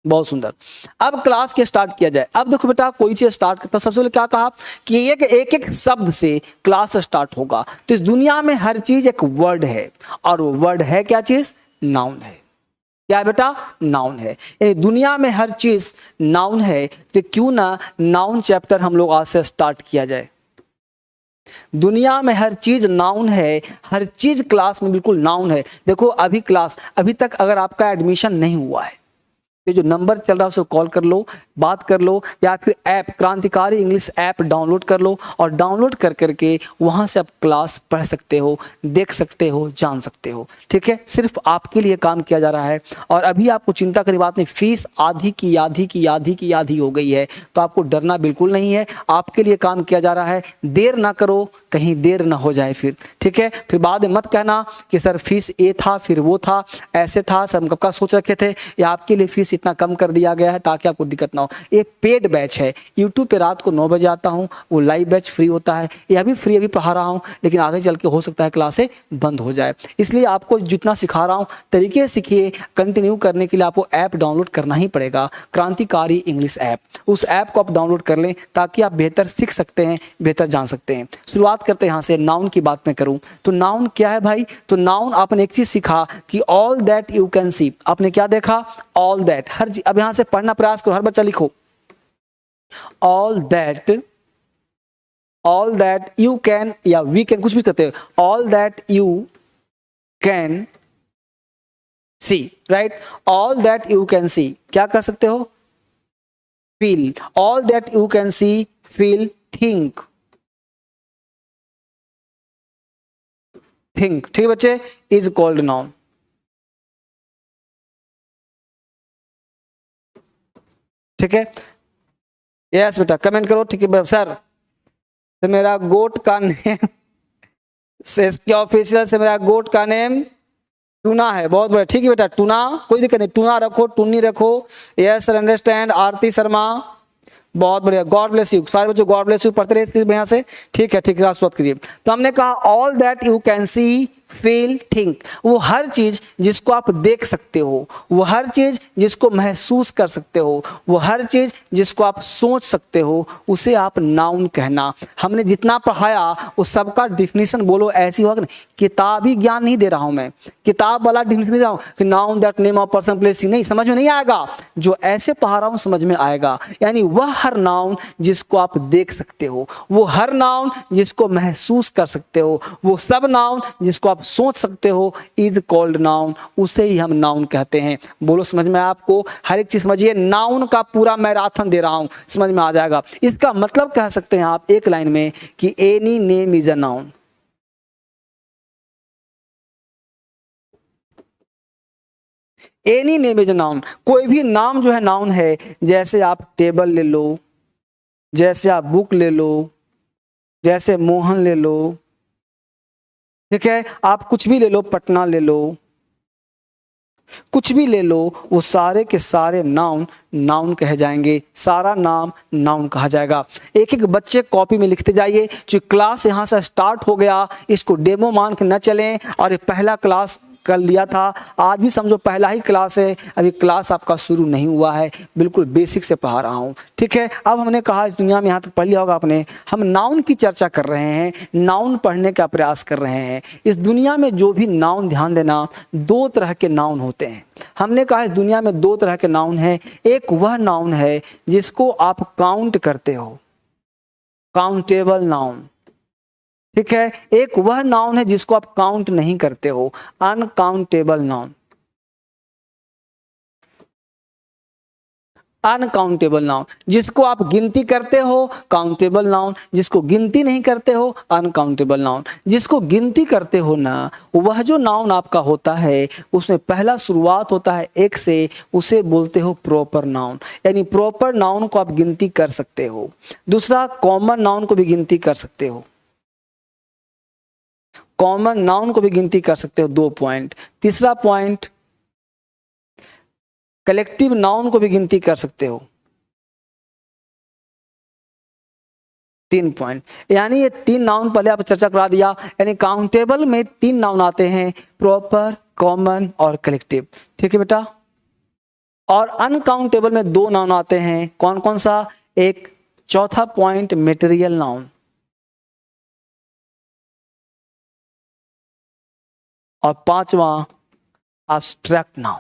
बहुत सुंदर। अब क्लास के स्टार्ट किया जाए। अब देखो बेटा, कोई चीज स्टार्ट करता, सबसे पहले क्या कहा कि एक एक शब्द से क्लास स्टार्ट होगा। तो इस दुनिया में हर चीज एक वर्ड है, और वो वर्ड है क्या चीज? नाउन है। क्या है बेटा? नाउन है। दुनिया में हर चीज नाउन है, तो क्यों ना नाउन चैप्टर हम लोग आज से स्टार्ट किया जाए। दुनिया में हर चीज नाउन है, हर चीज क्लास में बिल्कुल नाउन है। देखो अभी क्लास, अभी तक अगर आपका एडमिशन नहीं हुआ है, ये जो नंबर चल रहा है उसे कॉल कर लो, बात कर लो, या फिर ऐप क्रांतिकारी इंग्लिश ऐप डाउनलोड कर लो, और डाउनलोड कर करके वहां से आप क्लास पढ़ सकते हो, देख सकते हो, जान सकते हो, ठीक है। सिर्फ आपके लिए काम किया जा रहा है। और अभी आपको चिंता करने बात नहीं, फीस आधी की हो गई है, तो आपको डरना बिल्कुल नहीं है। आपके लिए काम किया जा रहा है, देर ना करो, कहीं देर ना हो जाए फिर, ठीक है। फिर बाद में मत कहना कि सर फीस ये था, फिर वो था, ऐसे था, सर हम कब का सोच रखे थे, या आपके लिए फीस इतना कम कर दिया गया है ताकि आपको दिक्कत ना हो। ये पेड बैच है, यूट्यूब पे रात को 9 बजे आता हूँ, वो लाइव बैच फ्री होता है, यह भी फ्री अभी पढ़ा रहा हूँ, लेकिन आगे चल के हो सकता है क्लासें बंद हो जाए। इसलिए आपको जितना सिखा रहा हूँ तरीके सीखिए। कंटिन्यू करने के लिए आपको ऐप डाउनलोड करना ही पड़ेगा, क्रांतिकारी इंग्लिश ऐप। उस ऐप को आप डाउनलोड कर लें ताकि आप बेहतर सीख सकते हैं, बेहतर जान सकते हैं। शुरुआत करते हैं यहाँ से। नाउन की बात मैं करूँ तो नाउन क्या है भाई? तो नाउन आपने एक चीज सीखा कि all that you can see. आपने क्या देखा? ऑल दैट, हर चीज। अब यहां से पढ़ना प्रयास करो, हर बच्चा लिखो all that, all that you can या वी कैन, कुछ भी कहते हैं, all that you can see, right, all that you can see, क्या कर सकते हो, feel, all that you can see, feel, think, think, ठीक है बच्चे, इज कॉल्ड नाउन। ठीक है, यस बेटा, कमेंट करो, ठीक है सर, तो मेरा गोट का नेम से ऑफिशियल से मेरा गोट का नेम टूना है, बहुत बढ़िया, ठीक है बेटा, टूना, कोई दिक्कत नहीं, टूना रखो, टूनी रखो, यस सर, अंडरस्टैंड, आरती शर्मा, बहुत बढ़िया, गॉड ब्लेस यू, सारे बच्चों गॉड ब्लेस यू, पढ़ते रहिए बढ़िया से, ठीक है, ठीक है, शुरुआत करिए। तो हमने कहा all that you can see, feel, think, वो हर चीज जिसको आप देख सकते हो, वो हर चीज जिसको महसूस कर सकते हो, वो हर चीज जिसको आप सोच सकते हो, उसे आप नाउन कहना। हमने जितना पढ़ाया उस सबका डिफिनीशन बोलो, ऐसी होगा नहीं, किताबी ज्ञान नहीं दे रहा हूं मैं, किताब वाला डिफिनीशन दे रहा हूं कि noun that name of person place, नहीं, समझ में नहीं आएगा, जो ऐसे पढ़ा रहा हूं समझ में आएगा। यानी वह हर नाउन जिसको आप देख सकते हो, वो हर नाउन जिसको महसूस कर सकते हो, वो सब नाउन जिसको आप सोच सकते हो, इज कॉल्ड नाउन, उसे ही हम नाउन कहते हैं। बोलो समझ में, आपको हर एक चीज समझिए, नाउन का पूरा मैराथन दे रहा हूं, समझ में आ जाएगा। इसका मतलब कह सकते हैं आप एक लाइन में कि any name is a noun. Any name is a noun, कोई भी नाम जो है नाउन है। जैसे आप टेबल ले लो, जैसे आप बुक ले लो, जैसे मोहन ले लो, ठीक है, आप कुछ भी ले लो, पटना ले लो, कुछ भी ले लो, वो सारे के सारे नाउन नाउन कहे जाएंगे, सारा नाम नाउन कहा जाएगा। एक एक बच्चे कॉपी में लिखते जाइए, जो क्लास यहाँ से स्टार्ट हो गया, इसको डेमो मान के न चलें, और ये पहला क्लास कर लिया था, आज भी समझो पहला ही क्लास है, अभी क्लास आपका शुरू नहीं हुआ है, बिल्कुल बेसिक से पढ़ा रहा हूँ, ठीक है। अब हमने कहा इस दुनिया में, यहाँ तक पढ़ लिया होगा आपने, हम नाउन की चर्चा कर रहे हैं, नाउन पढ़ने का प्रयास कर रहे हैं। इस दुनिया में जो भी नाउन, ध्यान देना, दो तरह के नाउन होते हैं। हमने कहा इस दुनिया में दो तरह के नाउन हैं। एक वह नाउन है जिसको आप काउंट करते हो, काउंटेबल नाउन, ठीक है। एक वह नाउन है जिसको आप काउंट नहीं करते हो, अनकाउंटेबल नाउन, अनकाउंटेबल नाउन, जिसको आप गिनती करते हो काउंटेबल नाउन, जिसको गिनती नहीं करते हो अनकाउंटेबल नाउन। जिसको गिनती करते हो ना, वह जो नाउन आपका होता है उसमें पहला शुरुआत होता है एक से, उसे बोलते हो प्रॉपर नाउन, यानी प्रॉपर नाउन को आप गिनती कर सकते हो। दूसरा, कॉमन नाउन को भी गिनती कर सकते हो, कॉमन नाउन को भी गिनती कर सकते हो, 2 पॉइंट। तीसरा पॉइंट, कलेक्टिव नाउन को भी गिनती कर सकते हो, 3 पॉइंट। यानी ये 3 नाउन पहले आप चर्चा करा दिया, यानी काउंटेबल में 3 नाउन आते हैं, प्रॉपर, कॉमन और कलेक्टिव, ठीक है बेटा। और अनकाउंटेबल में 2 नाउन आते हैं, कौन कौन सा, एक चौथा पॉइंट मेटेरियल नाउन, और 5वां एब्स्ट्रैक्ट नाउन,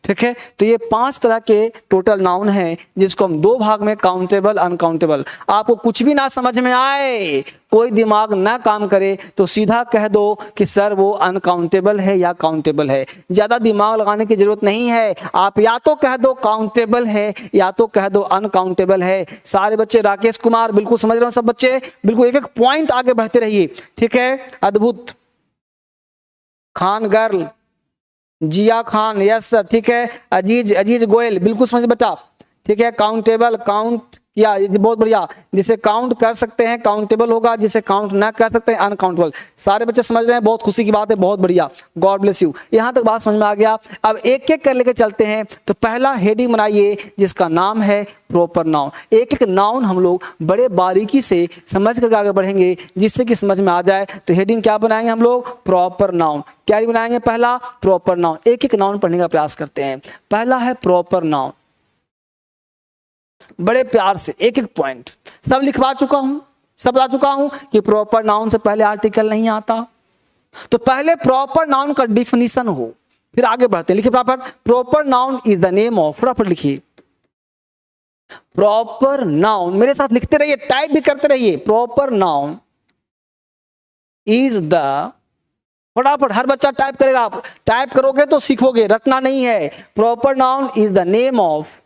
ठीक है। तो ये 5 तरह के टोटल नाउन हैं, जिसको हम 2 भाग में, काउंटेबल, अनकाउंटेबल। आपको कुछ भी ना समझ में आए, कोई दिमाग ना काम करे, तो सीधा कह दो कि सर वो अनकाउंटेबल है या काउंटेबल है, ज्यादा दिमाग लगाने की जरूरत नहीं है। आप या तो कह दो काउंटेबल है या तो कह दो अनकाउंटेबल है। सारे बच्चे, राकेश कुमार, बिल्कुल समझ रहे हो सब बच्चे, बिल्कुल एक एक पॉइंट आगे बढ़ते रहिए, ठीक है। अद्भुत, खान गर्ल, जिया खान, यस सर, ठीक है। अजीज गोयल, बिल्कुल समझ बेटा, ठीक है। काउंटेबल, काउंट किया, बहुत बढ़िया, जिसे काउंट कर सकते हैं काउंटेबल होगा, जिसे काउंट ना कर सकते हैं अनकाउंटेबल। सारे बच्चे समझ रहे हैं, बहुत खुशी की बात है, बहुत बढ़िया, गॉड ब्लेस यू। यहां तक बात समझ में आ गया। अब एक एक कर लेके चलते हैं। तो पहला हेडिंग बनाइए जिसका नाम है प्रॉपर नाउन। एक एक नाउन हम लोग बड़े बारीकी से समझ कर आगे बढ़ेंगे, जिससे कि समझ में आ जाए। तो हेडिंग क्या बनाएंगे हम लोग, प्रॉपर नाउन। क्या बनाएंगे, पहला प्रॉपर नाउन। एक एक नाउन पढ़ने का प्रयास करते हैं। पहला है प्रॉपर नाउन, बड़े प्यार से एक एक पॉइंट सब लिखवा चुका हूं, सब बता चुका हूं कि प्रॉपर नाउन से पहले आर्टिकल नहीं आता। तो पहले प्रॉपर नाउन का डिफिनीशन हो, फिर आगे बढ़ते हैं। लिखिए proper noun is the name of, proper लिखिए, प्रॉपर नाउन, मेरे साथ लिखते रहिए, टाइप भी करते रहिए। प्रॉपर नाउन इज द, फटाफट हर बच्चा टाइप करेगा, आप टाइप करोगे तो सीखोगे, रटना नहीं है। Proper noun is the name of,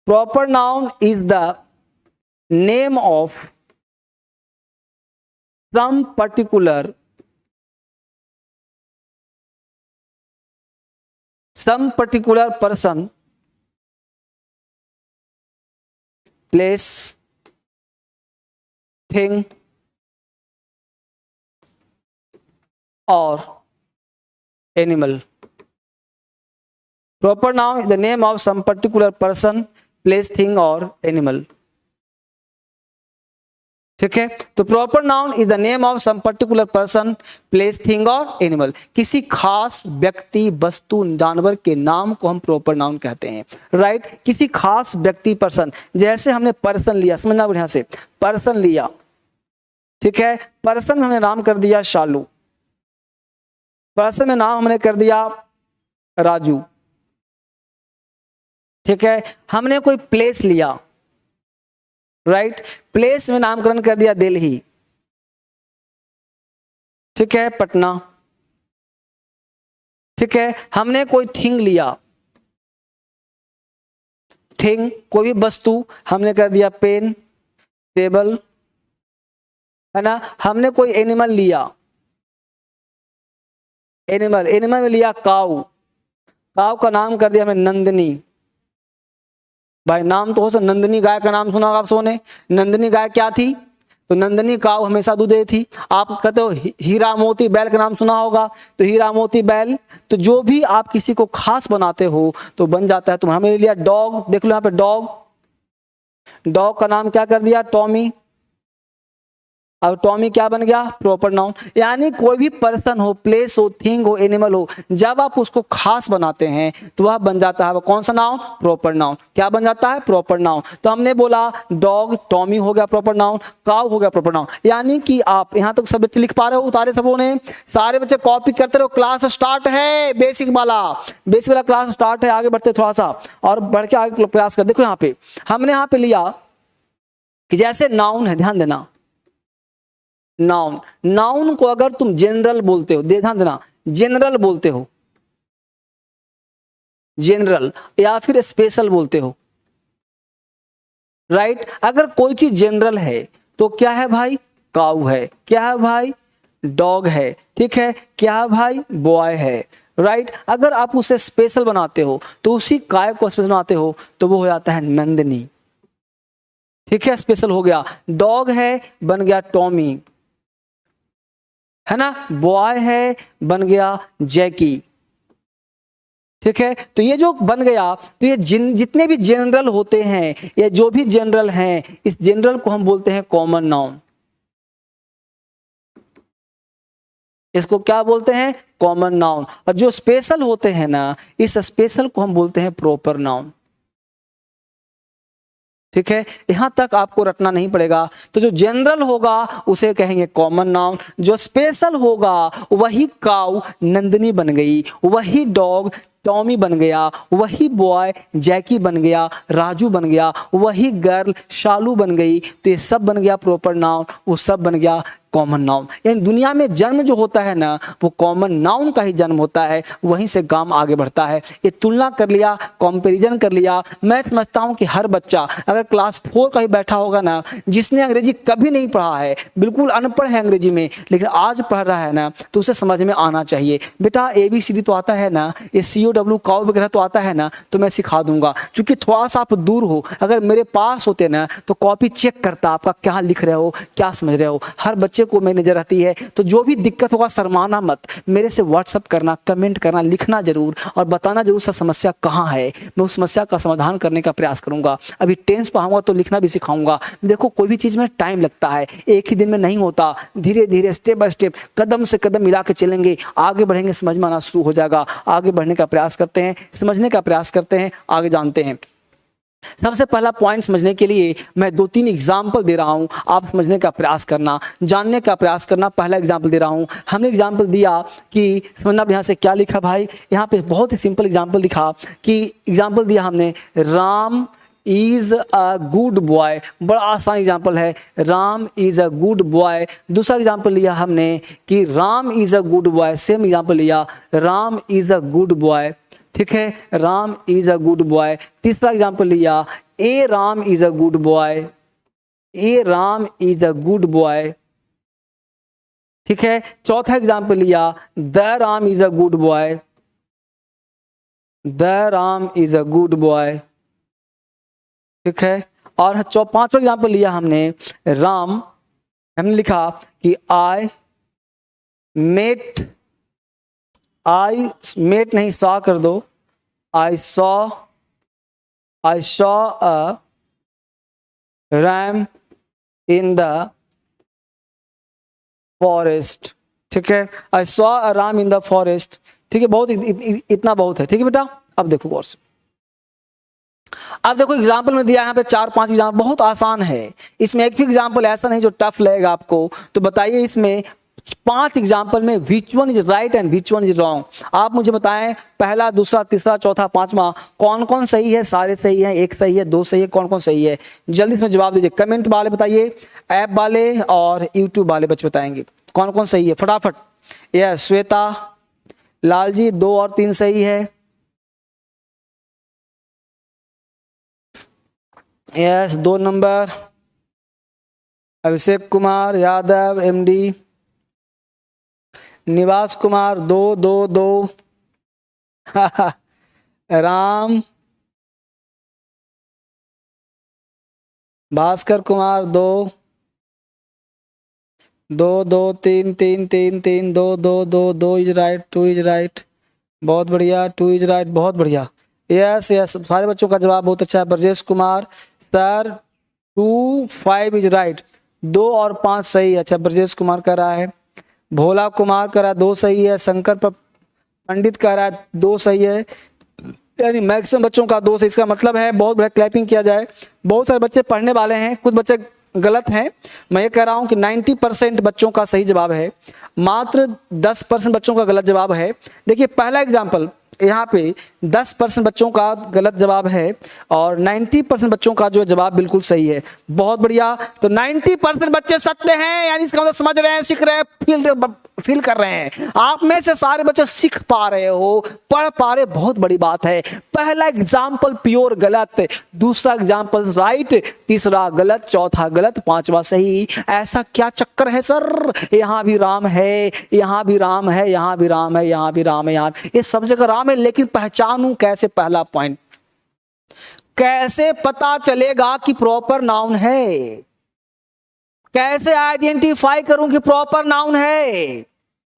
proper noun is the name of some particular person, place, thing or animal. Proper noun is the name of some particular person, place, thing or animal. ठीक है, तो proper noun is the name of some particular person, place, thing और animal. किसी खास व्यक्ति, वस्तु, जानवर के नाम को हम प्रॉपर नाउन कहते हैं, राइट। किसी खास व्यक्ति, पर्सन, जैसे हमने पर्सन लिया, समझना बढ़िया से, पर्सन लिया, ठीक है, पर्सन में हमने नाम कर दिया शालू, पर्सन में नाम हमने कर दिया राजू, ठीक है। हमने कोई प्लेस लिया, राइट, प्लेस में नामकरण कर दिया दिल्ली, ठीक है, पटना, ठीक है। हमने कोई थिंग लिया, थिंग कोई भी वस्तु, हमने कर दिया पेन, टेबल, है ना। हमने कोई एनिमल लिया, एनिमल, एनिमल में लिया काऊ, काऊ का नाम कर दिया हमने नंदिनी। भाई नाम तो हो सकता, नंदिनी गाय का नाम सुना होगा आप सबों ने। नंदिनी गाय क्या थी? तो नंदिनी काऊ हमेशा दूध देती थी। आप कहते हो हीरा मोती बैल का नाम सुना होगा, तो हीरा मोती बैल। तो जो भी आप किसी को खास बनाते हो तो बन जाता है। तो हमने लिया डॉग, देख लो यहाँ पे डॉग, डॉग का नाम क्या कर दिया? टॉमी। अब टॉमी क्या बन गया? Proper noun. यानी कोई भी पर्सन हो, प्लेस हो, थिंग हो, एनिमल हो, जब आप उसको खास बनाते हैं तो वह बन जाता है, वह कौन सा नाउन? Proper noun. क्या बन जाता है? Proper noun. तो हमने बोला डॉग, टॉमी हो गया प्रॉपर नाउन, काऊ हो गया प्रॉपर नाउन। यानी कि आप यहां तक सब बच्चे लिख पा रहे हो, उतारे सबों ने, सारे बच्चे कॉपी करते रहो। क्लास स्टार्ट है, बेसिक वाला, बेसिक वाला क्लास स्टार्ट है। आगे बढ़ते थोड़ा सा और बढ़ के आगे प्रयास कर। देखो यहाँ पे हमने यहाँ पे लिया कि जैसे नाउन है, ध्यान देना, नाउन, नाउन को अगर तुम जनरल बोलते हो, ध्यान देना, जनरल बोलते हो, जनरल, या फिर स्पेशल बोलते हो, राइट। अगर कोई चीज जनरल है तो क्या है भाई? काऊ है। क्या है भाई? डॉग है। ठीक है, क्या है भाई? बॉय है, राइट। अगर आप उसे स्पेशल बनाते हो तो उसी काय को स्पेशल बनाते हो तो वो हो जाता है नंदिनी। ठीक है, स्पेशल हो गया। डॉग है, बन गया टॉमी, है ना। बॉय है, बन गया जैकी। ठीक है, तो ये जो बन गया, तो ये जितने भी जनरल होते हैं, ये जो भी जनरल हैं, इस जनरल को हम बोलते हैं कॉमन नाउन। इसको क्या बोलते हैं? Common noun. और जो स्पेशल होते हैं ना, इस स्पेशल को हम बोलते हैं प्रॉपर नाउन। ठीक है, यहां तक आपको रटना नहीं पड़ेगा। तो जो जनरल होगा उसे कहेंगे कॉमन नाउन, जो स्पेशल होगा वही काऊ नंदिनी बन गई, वही डॉग टॉमी बन गया, वही बॉय जैकी बन गया, राजू बन गया, वही गर्ल शालू बन गई। तो ये सब बन गया प्रॉपर नाउन, वो सब बन गया कॉमन नाउन। यानी दुनिया में जन्म जो होता है ना, वो कॉमन नाउन का ही जन्म होता है, वहीं से काम आगे बढ़ता है। ये तुलना कर लिया, कंपैरिजन कर लिया। मैं समझता हूं कि हर बच्चा अगर क्लास 4 का ही बैठा होगा ना, जिसने अंग्रेजी कभी नहीं पढ़ा है, बिल्कुल अनपढ़ है अंग्रेजी में, लेकिन आज पढ़ रहा है ना, तो उसे समझ में आना चाहिए। बेटा ABCD तो आता है ना, ये COW काऊ वगैरह तो आता है ना, तो मैं सिखा दूंगा। क्योंकि थोड़ा सा आप दूर हो, अगर मेरे पास होते ना तो कॉपी चेक करता, आपका क्या लिख रहे हो, क्या समझ रहे हो। हर बच्चे को मेरी नजर आती है। तो जो भी दिक्कत होगा शर्माना मत, मेरे से व्हाट्सअप करना, कमेंट करना, लिखना जरूर और बताना जरूर सा समस्या कहाँ है। मैं उस समस्या का समाधान करने का प्रयास करूंगा। अभी टेंस पढ़ाऊंगा तो लिखना भी सिखाऊंगा। देखो कोई भी चीज में टाइम लगता है, एक ही दिन में नहीं होता। धीरे धीरे स्टेप बाय स्टेप, कदम से कदम मिला के चलेंगे, आगे बढ़ेंगे, समझ में आना शुरू हो जाएगा। आगे बढ़ने का प्रयास करते हैं, समझने का प्रयास करते हैं, आगे जानते हैं। सबसे पहला पॉइंट समझने के लिए मैं 2-3 एग्जाम्पल दे रहा हूं, आप समझने का प्रयास करना, जानने का प्रयास करना। पहला एग्जाम्पल दे रहा हूं, हमने एग्जाम्पल दिया कि समझना यहाँ से क्या लिखा भाई, यहाँ पे बहुत ही सिंपल एग्जाम्पल दिखा कि एग्जाम्पल दिया हमने Ram is a good boy, बड़ा आसान एग्जाम्पल है, Ram is a good boy. दूसरा एग्जाम्पल लिया हमने कि Ram is a good boy, same example लिया, Ram is a good boy, ठीक है, Ram is a good boy. तीसरा एग्जाम्पल लिया, a Ram is a good boy, a Ram is a good boy, ठीक है। चौथा एग्जाम्पल लिया, the Ram is a good boy, the Ram is a good boy, ठीक है। और पांचवा एग्जाम्पल लिया हमने, हमने लिखा कि आई मेट नहीं सॉ कर दो, I saw a ram in the forest, ठीक है, I saw a ram in the forest, ठीक है। बहुत इतना बहुत है, ठीक है बेटा। अब देखो गौर से, अब देखो एग्जाम्पल में दिया यहाँ पे 4-5 एग्जाम्पल, बहुत आसान है, इसमें एक भी एग्जाम्पल ऐसा नहीं जो टफ लगेगा आपको। तो बताइए इसमें 5 एग्जाम्पल में which one is right and which one is wrong, आप मुझे बताएं, पहला, दूसरा, तीसरा, चौथा, पांचवा, कौन कौन सही है? सारे सही है, एक सही है, 2 सही है, कौन कौन सही है? जल्दी इसमें जवाब दीजिए, कमेंट वाले बताइए, ऐप वाले और यूट्यूब वाले बच्चे बताएंगे कौन कौन सही है, फटाफट। यस श्वेता, लाल जी 2 और 3 सही है, yes 2 number, Abhishek Kumar Yadav MD, निवास Kumar 2 Ram, Bhaskar Kumar 2 3 2 is right, 2 is right, बहुत बढ़िया, 2 इज राइट, बहुत बढ़िया, यस यस, सारे बच्चों का जवाब बहुत अच्छा है। Brajesh Kumar sir 2 5 is right, 2 और 5 सही है, अच्छा ब्रजेश कुमार कह रहा है। भोला कुमार कह रहा है 2 सही है, शंकर पंडित कह रहा है 2 सही है, यानी मैक्सिमम बच्चों का 2 सही। इसका मतलब है, बहुत बड़ा क्लैपिंग किया जाए, बहुत सारे बच्चे पढ़ने वाले हैं, कुछ बच्चे गलत हैं। मैं ये कह रहा हूं कि 90% बच्चों का सही जवाब है, मात्र 10% बच्चों का गलत जवाब है। देखिए पहला एग्जाम्पल, यहाँ पे 10% बच्चों का गलत जवाब है और 90% बच्चों का जो जवाब बिल्कुल सही है, बहुत बढ़िया। तो 90% बच्चे सत्य हैं, यानी इसका मतलब समझ रहे हैं, सीख रहे हैं, फील कर रहे हैं। आप में से सारे बच्चे सीख पा रहे हो, पढ़ पा रहे, बहुत बड़ी बात है। पहला एग्जाम्पल प्योर गलत, दूसरा एग्जाम्पल राइट, तीसरा गलत, चौथा गलत, पांचवा सही। ऐसा क्या चक्कर है सर? यहाँ भी राम है, यहाँ भी राम है, यहाँ भी राम है, यहाँ भी राम है, यहाँ ये सब जगह राम है, लेकिन पहचानूं कैसे? पहला पॉइंट, कैसे पता चलेगा कि प्रॉपर नाउन है? कैसे आइडेंटिफाई करूं कि प्रॉपर नाउन है?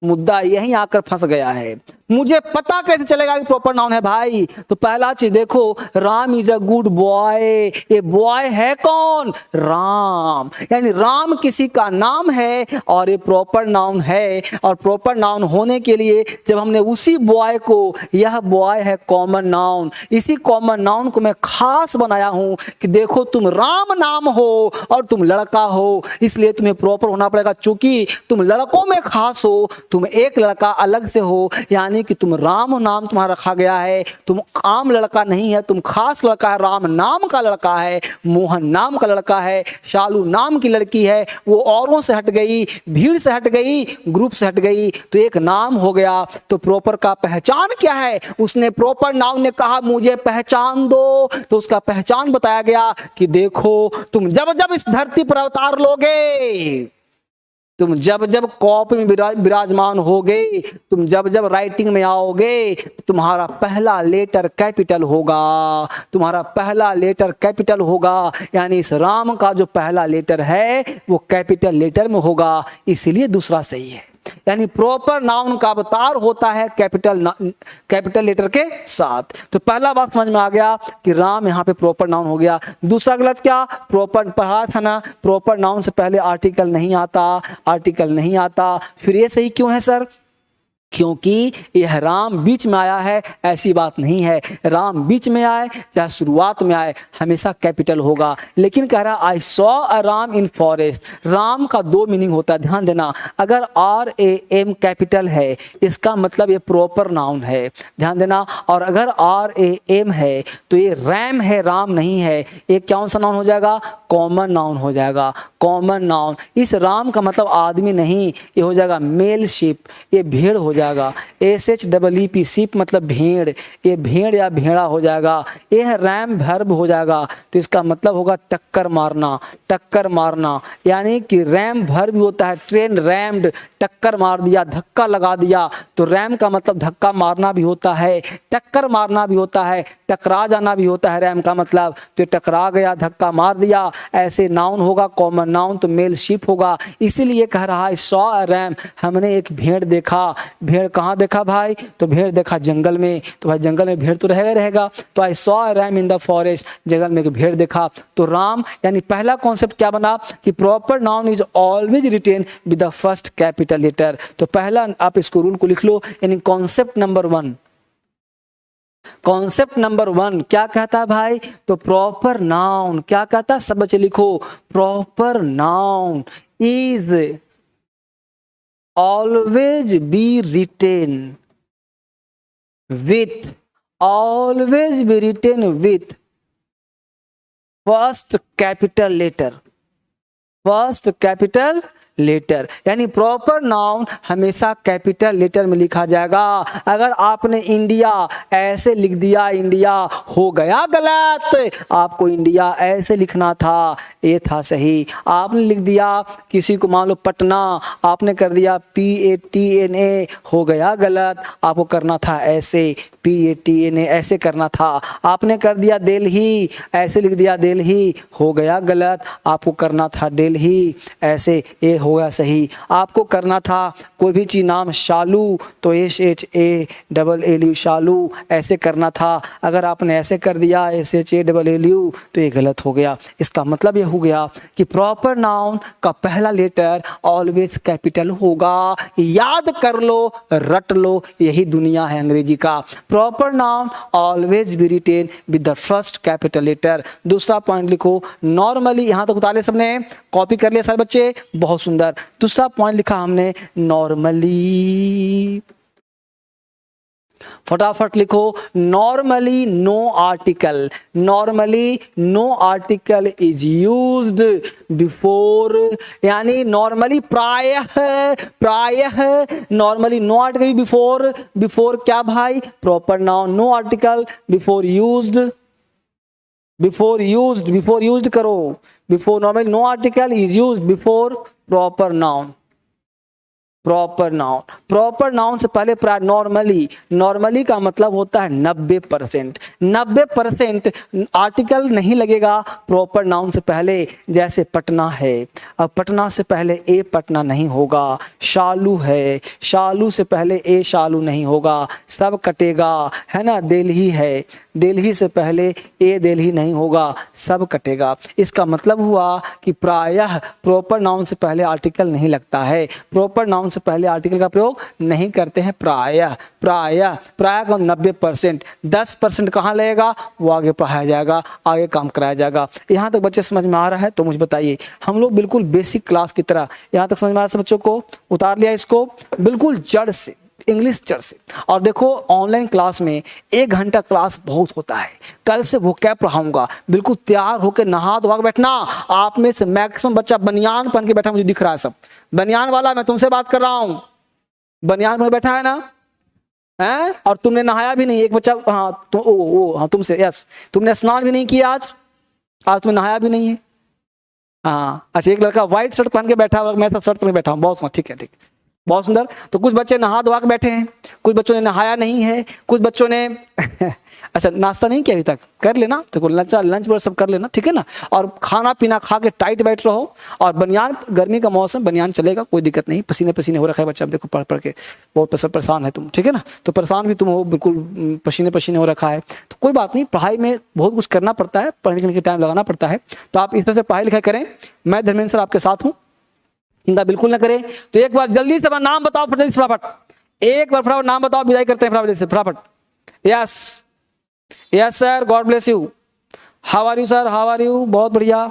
मुद्दा यहीं आकर फंस गया है। मुझे पता कैसे चलेगा कि प्रॉपर नाउन है भाई? तो पहला चीज देखो, Ram is a good boy, ये बॉय है कौन? राम, यानी राम किसी का नाम है और ये प्रॉपर नाउन है। और प्रॉपर नाउन होने के लिए जब हमने उसी बॉय को, यह बॉय है कॉमन नाउन, इसी कॉमन नाउन को मैं खास बनाया हूं कि देखो तुम राम नाम हो और तुम लड़का हो, इसलिए तुम्हें प्रॉपर होना पड़ेगा। चूंकि तुम लड़कों में खास हो, तुम एक लड़का अलग से हो, यानी कि तुम राम नाम तुम्हारा रखा गया है, तुम आम लड़का नहीं है, तुम खास लड़का है, राम नाम का लड़का है, मोहन नाम का लड़का है, शालू नाम की लड़की है, वो औरों से हट गई, भीड़ से हट गई, ग्रुप से हट गई, तो एक नाम हो गया। तो प्रॉपर का पहचान क्या है? उसने प्रॉपर नाउन ने कहा मुझे पहचान दो, तो उसका पहचान बताया गया कि देखो तुम जब जब इस धरती पर अवतार लोगे, तुम जब जब कॉपी में विराजमान होगे, तुम जब जब राइटिंग में आओगे, तुम्हारा पहला लेटर कैपिटल होगा, तुम्हारा पहला लेटर कैपिटल होगा, यानी इस राम का जो पहला लेटर है वो कैपिटल लेटर में होगा, इसीलिए दूसरा सही है। यानी प्रॉपर नाउन का अवतार होता है कैपिटल लेटर के साथ। तो पहला बात समझ में आ गया कि राम यहाँ पे प्रॉपर नाउन हो गया। दूसरा गलत क्या? प्रॉपर पढ़ा था ना, प्रॉपर नाउन से पहले आर्टिकल नहीं आता, आर्टिकल नहीं आता। फिर ये सही क्यों है सर? क्योंकि यह राम बीच में आया है, ऐसी बात नहीं है। राम बीच में आए चाहे शुरुआत में आए, हमेशा कैपिटल होगा। लेकिन कह रहा आई सॉ अ राम इन फॉरेस्ट। राम का दो मीनिंग होता है, ध्यान देना। अगर RAM कैपिटल है, इसका मतलब ये प्रॉपर नाउन है, ध्यान देना। और अगर RAM है तो ये रैम है, राम नहीं है। ये कौन सा नाउन हो जाएगा? कॉमन नाउन हो जाएगा, कॉमन नाउन। इस राम का मतलब आदमी नहीं, ये हो जाएगा मेल शिप, ये भेड़ हो जाएगा। SHEEP, शिप मतलब भेड़, ये भेड़ या भेड़ा हो जाएगा। यह रैम वर्ब हो जाएगा, तो इसका मतलब होगा टक्कर मारना, टक्कर मारना। यानी कि रैम वर्ब भी होता है, ट्रेन रैम्ड, टक्कर मार दिया, धक्का लगा दिया। तो रैम का मतलब धक्का मारना भी होता है, टक्कर मारना भी होता है, टकरा जाना भी होता है रैम का मतलब। तो टकरा गया, धक्का मार दिया, ऐसे नाउन होगा, कॉमन नाउन, तो मेल शिप होगा। इसीलिए कह रहा है सॉ अ रैम, हमने एक भेड़ देखा। भेड़ कहाँ देखा भाई? तो भेड़ देखा जंगल में। तो भाई जंगल में भेड़ तो रहेगा। तो I saw a ram in the forest, जंगल में एक भेड़ देखा। तो राम यानी पहला कॉन्सेप्ट क्या बना कि proper noun is always written with the first capital letter. तो पहला आप इसको रूल को लिख लो, यानी कॉन्सेप्ट नंबर 1। कॉन्सेप्ट नंबर 1 क्या कहता है भाई? तो प्रॉपर नाउन क्या कहता है? सब बच्चे लिखो, proper noun is always be written with, always be written with first capital letter, first capital letter. यानी प्रॉपर नाउन हमेशा कैपिटल लेटर में लिखा जाएगा। अगर आपने इंडिया ऐसे लिख दिया, इंडिया हो गया गलत। आपको इंडिया ऐसे लिखना था, ये था सही। आपने लिख दिया किसी को, मान लो पटना, आपने कर दिया PATNA, हो गया गलत। आपको करना था ऐसे, PATNA ऐसे करना था। आपने कर दिया दिल्ली, ऐसे लिख दिया दिल्ली, हो गया गलत। आपको करना था दिल्ली ऐसे, ये हो गया सही। आपको करना था कोई भी चीज नाम शालू, तो SHALLU शालू ऐसे करना था। अगर आपने ऐसे कर दिया SHALLU, तो ये गलत हो गया। इसका मतलब ये हो गया कि प्रॉपर नाउन का पहला लेटर ऑलवेज कैपिटल होगा। याद कर लो, रट लो, यही दुनिया है अंग्रेजी का। Proper noun always be written with the first capital letter. दूसरा पॉइंट लिखो, नॉर्मली। यहां तक उतारे सबने, कॉपी कर लिया सारे बच्चे, बहुत सुंदर। दूसरा पॉइंट लिखा हमने नॉर्मली, फटाफट लिखो, normally no article, normally no article is used before. यानी नॉर्मली प्रायः, प्रायः normally no article before, before क्या भाई? Proper noun, no article before used, before used, before used करो, before. Normally no article is used before proper noun, proper noun. Proper noun से पहले normally, normally का मतलब होता है 90%, 90% आर्टिकल नहीं लगेगा प्रॉपर नाउन से पहले। जैसे पटना है, अब पटना से पहले ए पटना नहीं होगा। शालू है, शालू से पहले ए शालू नहीं होगा, सब कटेगा, है ना। दिल्ली है, दिल्ली से पहले ए दिल्ली नहीं होगा, सब कटेगा। इसका मतलब हुआ कि प्रायः प्रॉपर नाउन से पहले आर्टिकल नहीं लगता है, प्रॉपर नाउन से पहले आर्टिकल का प्रयोग नहीं करते हैं। प्रायः, प्रायः, प्रायः का 90%, 10% कहाँ लगेगा? वो आगे पढ़ाया जाएगा, आगे काम कराया जाएगा। यहाँ तक बच्चे समझ में आ रहा है तो मुझे बताइए। हम लोग बिल्कुल बेसिक क्लास की तरह, यहाँ तक समझ में आ रहा है बच्चों को? उतार लिया इसको बिल्कुल जड़ से, इंग्लिश चर से। और देखो ऑनलाइन क्लास में 1 घंटा क्लास बहुत होता है। कल से वो क्या पढ़ाऊंगा, बिल्कुल तैयार होकर नहा धोवा के बैठना। आप में से मैक्सिमम बच्चा बनियान पहन के बैठा, मुझे दिख रहा है सब बनियान वाला। मैं तुमसे बात कर रहा हूं, बनियान में बैठा है ना, हैं? और तुमने नहाया भी नहीं। एक बच्चा, हाँ हाँ तुमसे, यस, तुमने स्नान भी नहीं किया आज, आज तुमने नहाया भी नहीं है। हाँ अच्छा, एक लड़का व्हाइट शर्ट पहन के बैठा हुआ, मैं शर्ट पहन के बैठा हूँ, बहुत ठीक है, ठीक, बहुत सुंदर। तो कुछ बच्चे नहा धोवा के बैठे हैं, कुछ बच्चों ने नहाया नहीं है, कुछ बच्चों ने अच्छा नाश्ता नहीं किया अभी तक, कर लेना। तो लंच ब्रेक सब कर लेना, ठीक है ना। और खाना पीना खा के टाइट बैठ रहो। और बनियान, गर्मी का मौसम, बनियान चलेगा, कोई दिक्कत नहीं। पसीने पसीने हो रखा है बच्चा, देखो पढ़ पढ़ के बहुत परेशान है तुम, ठीक है ना। तो परेशान भी तुम हो, बिल्कुल पसीने पसीने हो रखा है, तो कोई बात नहीं। पढ़ाई में बहुत कुछ करना पड़ता है, पढ़ने के लिए टाइम लगाना पड़ता है। तो आप इस तरह से पढ़ाई लिखाई करें। मैं धर्मेंद्र सर आपके साथ हूँ, चिंता बिल्कुल ना करें। तो एक बार जल्दी से अपना नाम बताओ फटाफट, एक बार फटाफट नाम बताओ, विदाई करते हैं फटाफट से, फटाफट। Yes yes sir, God bless you. How are you sir, how are you, बहुत बढ़िया।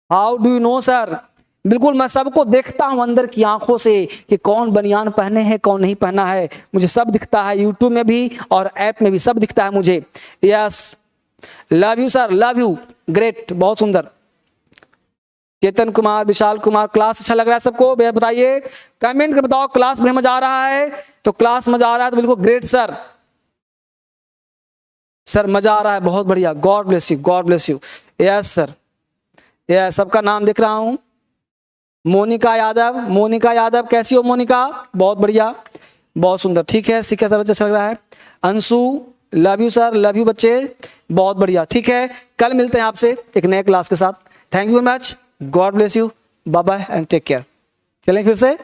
How do you know sir, बिल्कुल मैं सबको देखता हूं अंदर की आंखों से कि कौन बनियान पहने हैं कौन नहीं पहना है, मुझे सब दिखता है, यूट्यूब में भी और ऐप में भी सब दिखता है मुझे। Yes love you sir, love you, great, बहुत सुंदर। चेतन कुमार, विशाल कुमार, क्लास अच्छा लग रहा है सबको, बताइए कमेंट कर बताओ क्लास में मजा आ रहा है, तो क्लास मजा आ रहा है तो बिल्कुल ग्रेट सर, सर मजा आ रहा है, बहुत बढ़िया, God bless you, God bless you. Yes sir, yes सबका नाम देख रहा हूं। मोनिका यादव, मोनिका यादव कैसी हो मोनिका, बहुत बढ़िया, बहुत सुंदर, ठीक है, सीखा सर, अच्छा लग रहा है। Anshu love you sir, love you बच्चे, बहुत बढ़िया, ठीक है, कल मिलते हैं आपसे एक नए क्लास के साथ। Thank you very much, God bless you, bye bye and take care. चलें फिर से,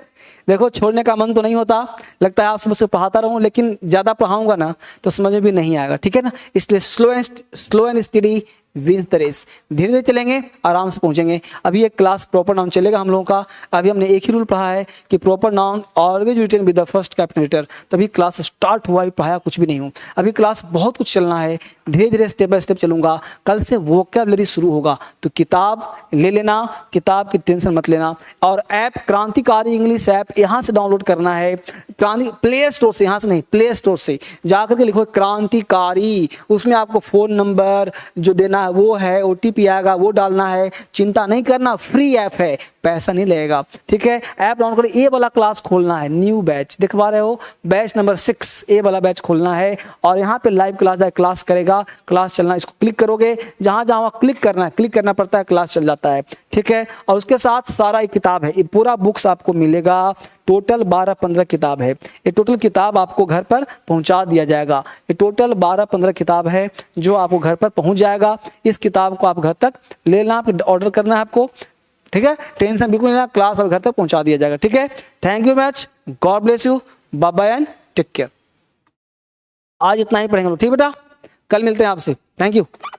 देखो छोड़ने का मन तो नहीं होता, लगता है आप मुझसे पढ़ाता रहूं, लेकिन ज्यादा पढ़ाऊंगा ना तो समझ में भी नहीं आएगा, ठीक है ना, इसलिए slow and study wins the race, धीरे धीरे चलेंगे, आराम से पहुंचेंगे। अभी एक क्लास प्रॉपर नाउन चलेगा हम लोगों का, अभी हमने एक ही रूल पढ़ा है कि proper noun always written with the first capital letter, तभी क्लास स्टार्ट हुआ, पढ़ाया कुछ भी नहीं हूँ, अभी क्लास बहुत कुछ चलना है, धीरे धीरे स्टेप बाय स्टेप चलूंगा। कल से वोकैबुलरी शुरू होगा, तो किताब ले लेना, किताब की टेंशन मत लेना, और ऐप क्रांतिकारी इंग्लिश ऐप यहाँ से डाउनलोड करना है, प्ले स्टोर से, यहाँ से नहीं, प्ले स्टोर से जाकर के लिखो क्रांतिकारी, उसमें आपको फ़ोन नंबर जो देना है वो है, OTP आएगा वो डालना है, चिंता नहीं करना, फ्री ऐप है, पैसा नहीं लगेगा, ठीक है। ऐप डाउनलोड करो, ए वाला क्लास खोलना है, न्यू बैच दिखवा रहे हो, बैच नंबर 6 ए वाला बैच खोलना है, और यहाँ पे लाइव क्लास है, क्लास करेगा, क्लास चलना, इसको क्लिक करोगे, जहाँ जहाँ क्लिक करना है, क्लिक करना पड़ता है, क्लास चल जाता है, ठीक है। और उसके साथ सारा एक किताब है, ये पूरा बुक्स आपको मिलेगा, टोटल 12-15 किताब है, ये टोटल किताब आपको घर पर पहुंचा दिया जाएगा, ये टोटल 12-15 किताब है जो आपको घर पर पहुंच जाएगा। इस किताब को आप घर तक लेना, ऑर्डर करना है आपको, ठीक है, टेंशन बिल्कुल नहीं लेना, क्लास और घर तक पहुंचा दिया जाएगा, ठीक है। Thank you much, God bless you, bye bye and take care. आज इतना ही पढ़ेंगे, ठीक बेटा, कल मिलते हैं आपसे, थैंक यू।